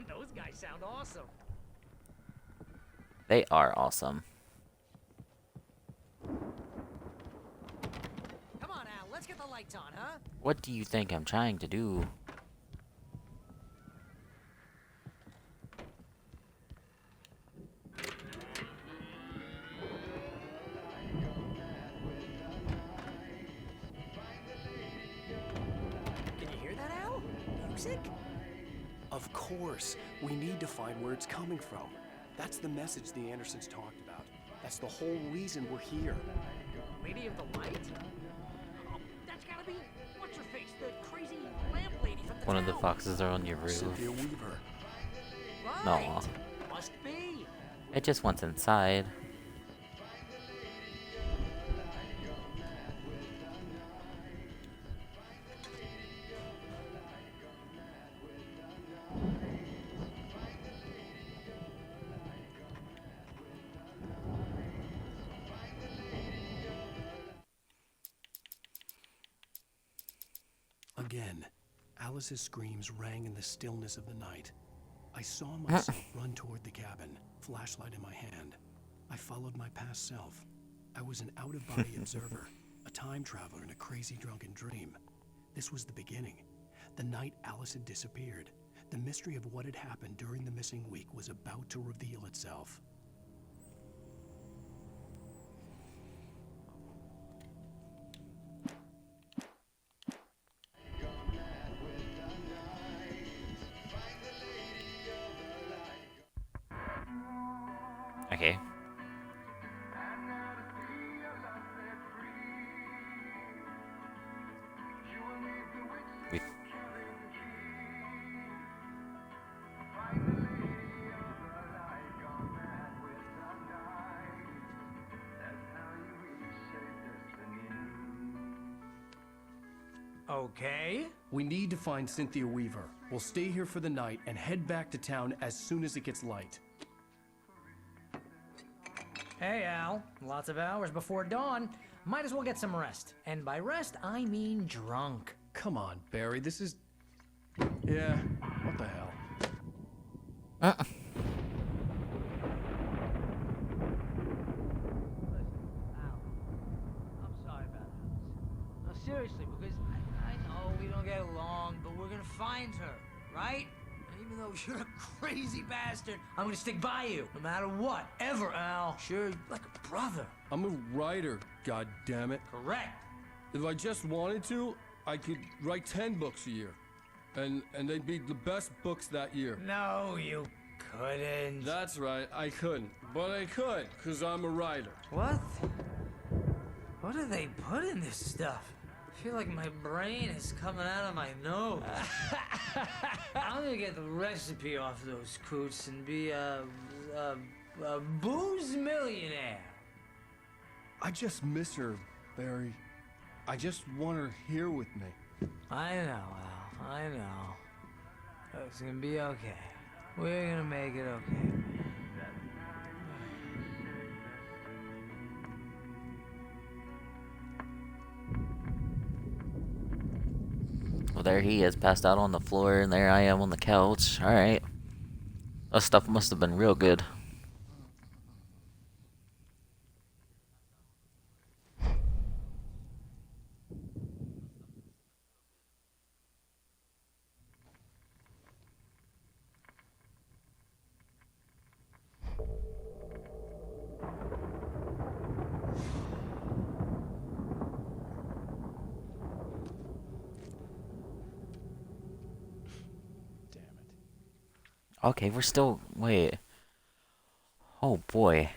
Those guys sound awesome. They are awesome. Come on, Al. Let's get the lights on, huh? What do you think I'm trying to do? Can you hear that, Al? Music? Of course. We need to find where it's coming from. That's the message the Andersons talked about. That's the whole reason we're here. Lady of the Light? Oh, that's gotta be... What's her face? The crazy lamp lady from the One of the town. foxes are on your roof. Cynthia Weaver. Right. No. Must be. It just wants inside. Again, Alice's screams rang in the stillness of the night. I saw myself run toward the cabin, flashlight in my hand. I followed my past self. I was an out-of-body observer, a time traveler in a crazy drunken dream. This was the beginning. The night Alice had disappeared. The mystery of what had happened during the missing week was about to reveal itself. Okay. We need to find Cynthia Weaver. We'll stay here for the night and head back to town as soon as it gets light. Hey, Al. Lots of hours before dawn. Might as well get some rest. And by rest, I mean drunk. Come on, Barry, this is... Yeah, what the hell? Uh-uh. I'm sorry about this. No, seriously, because I know we don't get along, but we're gonna find her, right? And even though you're a crazy bastard, I'm gonna stick by you, no matter what, ever, Al. Sure, like a brother. I'm a writer, goddammit. Correct. If I just wanted to, I could write 10 books a year. And they'd be the best books that year. No, you couldn't. That's right, I couldn't. But I could, because I'm a writer. What? What do they put in this stuff? I feel like my brain is coming out of my nose. I'm gonna get the recipe off those coots and be a booze millionaire. I just miss her, Barry. I just want her here with me. I know, Al. I know. It's gonna be okay. We're gonna make it okay. Well, there he is, passed out on the floor, and there I am on the couch. Alright. That stuff must have been real good. Okay, we're still... Wait. Oh, boy.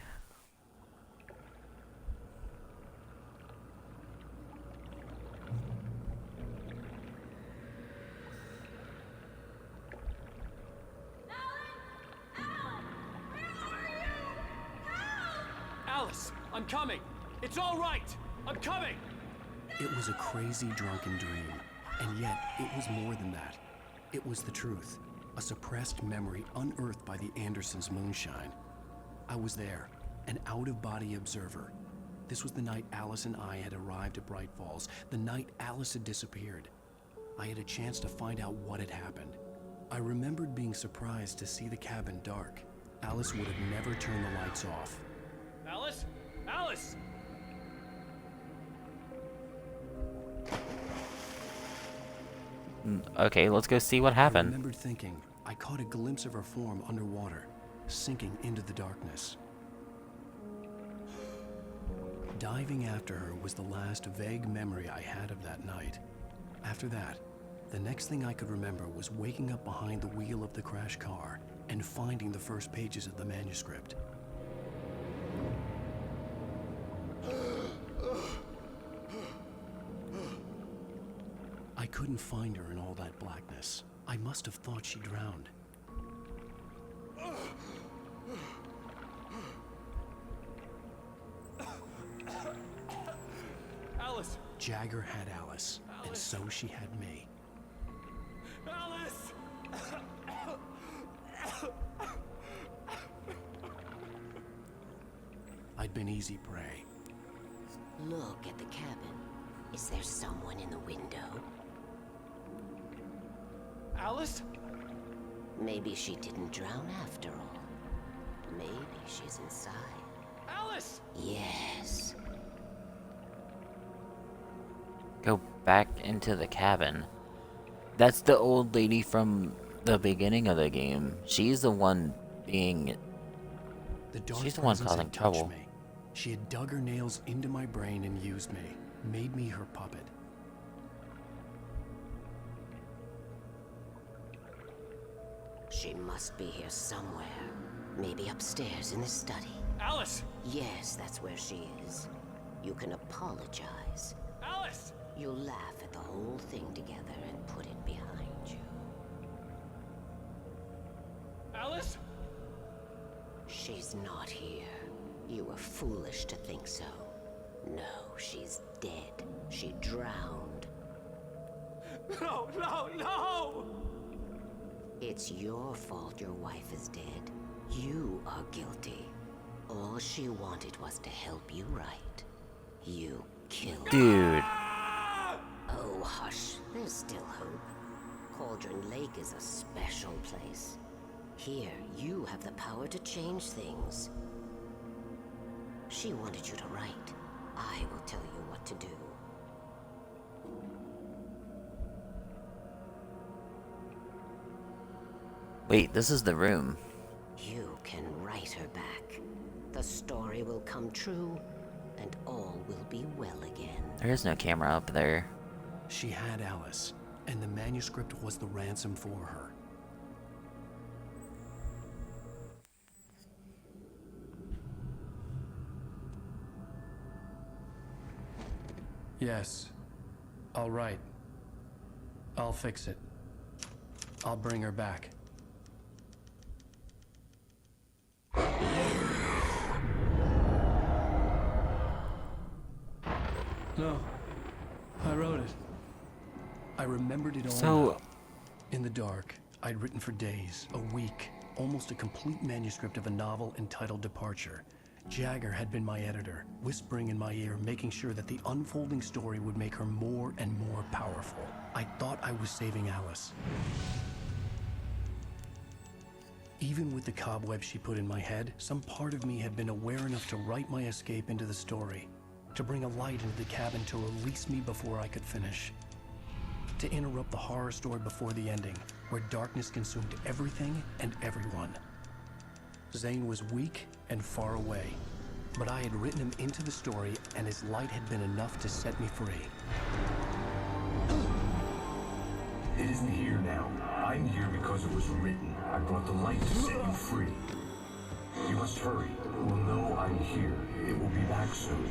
Alice, I'm coming. It's all right. I'm coming. It was a crazy drunken dream, and yet it was more than that. It was the truth, a suppressed memory unearthed by the Andersons' moonshine. I was there, an out-of-body observer. This was the night Alice and I had arrived at Bright Falls, the night Alice had disappeared. I had a chance to find out what had happened. I remembered being surprised to see the cabin dark. Alice would have never turned the lights off. Alice? Alice! Okay, let's go see what I happened. remembered thinking, I caught a glimpse of her form underwater, sinking into the darkness. Diving after her was the last vague memory I had of that night. After that, the next thing I could remember was waking up behind the wheel of the crash car and finding the first pages of the manuscript. I couldn't find her in all that blackness. I must have thought she drowned. Alice! Jagger had Alice, and so she had me. Alice! I'd been easy prey. Look at the cabin. Is there someone in the window? Alice? Maybe she didn't drown after all. Maybe she's inside. Alice! Yes. Go back into the cabin. That's the old lady from the beginning of the game. She's the one being... The dark She's the one presence causing had touched trouble. me. She had dug her nails into my brain and used me, made me her puppet. She must be here somewhere. Maybe upstairs in the study. Alice! Yes, that's where she is. You can apologize. Alice! You'll laugh at the whole thing together and put it behind you. Alice? She's not here. You were foolish to think so. No, she's dead. She drowned. No, no, no! It's your fault your wife is dead. You are guilty. All she wanted was to help you right. You killed Dude. her. Oh, hush. There's still hope. Cauldron Lake is a special place. Here, you have the power to change things. She wanted you to write. I will tell you what to do. Wait, this is the room. You can write her back. The story will come true, and all will be well again. There is no camera up there. She had Alice, and the manuscript was the ransom for her. Yes. All right. I'll fix it. I'll bring her back. No. I wrote it. I remembered it all now. In the dark, I'd written for days, a week, almost a complete manuscript of a novel entitled Departure. Jagger had been my editor, whispering in my ear, making sure that the unfolding story would make her more and more powerful. I thought I was saving Alice. Even with the cobwebs she put in my head, some part of me had been aware enough to write my escape into the story, to bring a light into the cabin to release me before I could finish. To interrupt the horror story before the ending, where darkness consumed everything and everyone. Zane was weak and far away, but I had written him into the story, and his light had been enough to set me free. It isn't here now. I'm here because it was written. I brought the light to set you free. You must hurry. It will know I'm here. It will be back soon.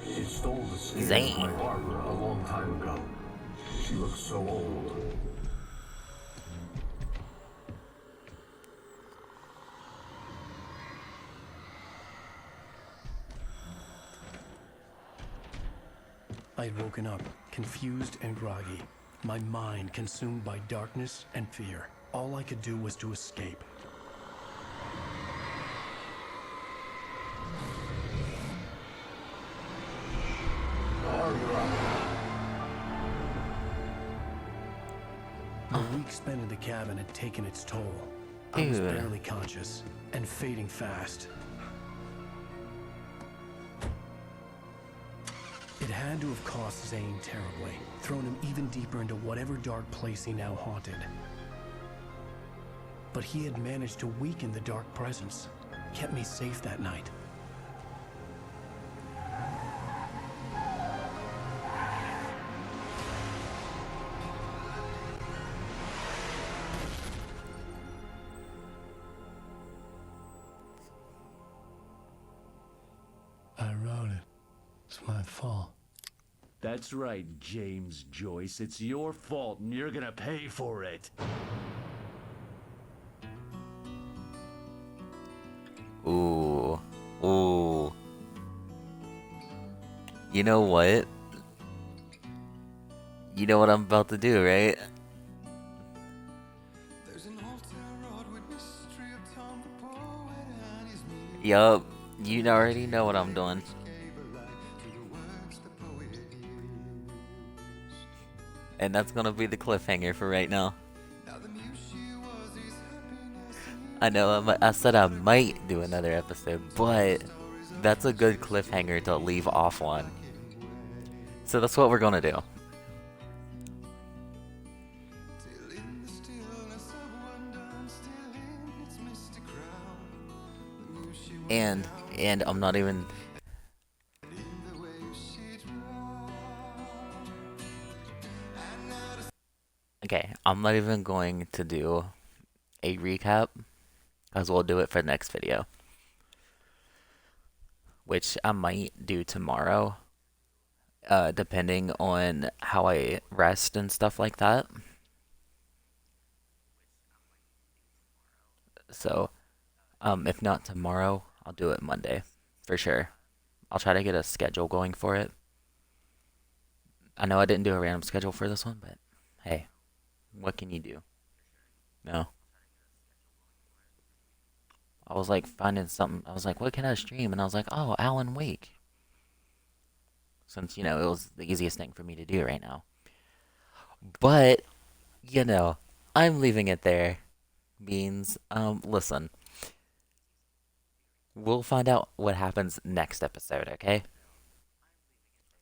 It stole the skin of my barber a long time ago. She looks so old. I had woken up, confused and groggy, my mind consumed by darkness and fear. All I could do was to escape. The week spent in the cabin had taken its toll. I was barely conscious and fading fast. It had to have cost Zane terribly, thrown him even deeper into whatever dark place he now haunted. But he had managed to weaken the dark presence, kept me safe that night. I wrote it. It's my fault. That's right, James Joyce. It's your fault, and you're gonna pay for it. Ooh. Ooh. You know what? You know what I'm about to do, right? Yup. You already know what I'm doing. And that's gonna be the cliffhanger for right now. I know I said I might do another episode, but that's a good cliffhanger to leave off on. So that's what we're gonna do. And I'm not even... Okay, I'm not even going to do a recap, because we'll do it for the next video. Which I might do tomorrow, depending on how I rest and stuff like that. So, if not tomorrow, I'll do it Monday, for sure. I'll try to get a schedule going for it. I know I didn't do a random schedule for this one, but hey, what can you do? No. I was like finding something. I was like, what can I stream? And I was like, oh, Alan Wake. Since, it was the easiest thing for me to do right now. But, I'm leaving it there. Beans. Listen. We'll find out what happens next episode, okay?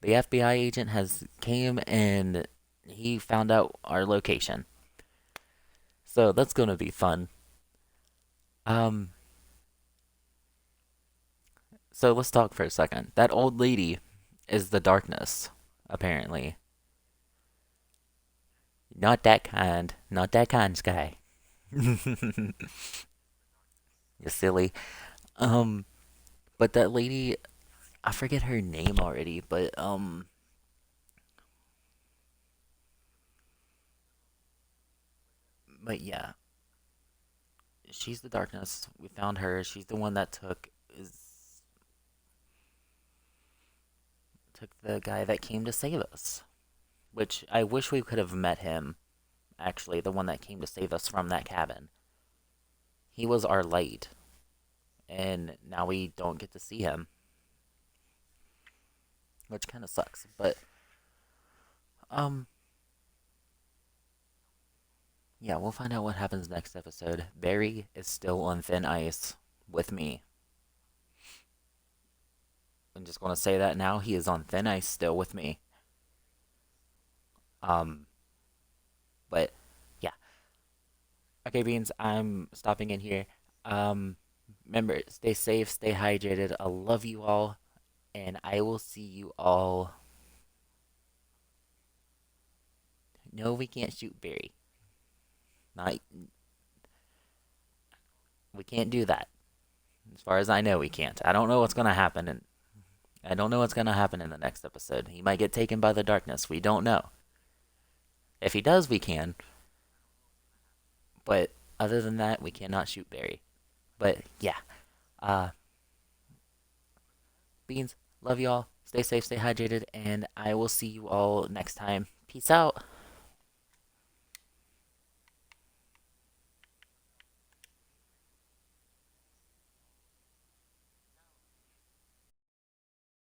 The FBI agent has came and he found out our location. So that's gonna be fun. So let's talk for a second. That old lady is the darkness, apparently. Not that kind. Not that kind, Sky. You silly. But that lady, I forget her name already, but yeah, she's the darkness. We found her. She's the one that took the guy that came to save us. Which I wish we could have met him. Actually, the one that came to save us from that cabin. He was our light, and now we don't get to see him, which kind of sucks. But yeah, we'll find out what happens next episode. Barry is still on thin ice with me. I'm just gonna say that now. He is on thin ice still with me. But yeah. Okay, Beans, I'm stopping in here. Remember, stay safe, stay hydrated. I love you all, and I will see you all. No, we can't shoot Barry. Not. We can't do that. As far as I know, we can't. I don't know what's gonna happen, and I don't know what's gonna happen in the next episode. He might get taken by the darkness. We don't know. If he does, we can. But other than that, we cannot shoot Barry. But yeah. Beans, love y'all. Stay safe, stay hydrated, and I will see you all next time. Peace out.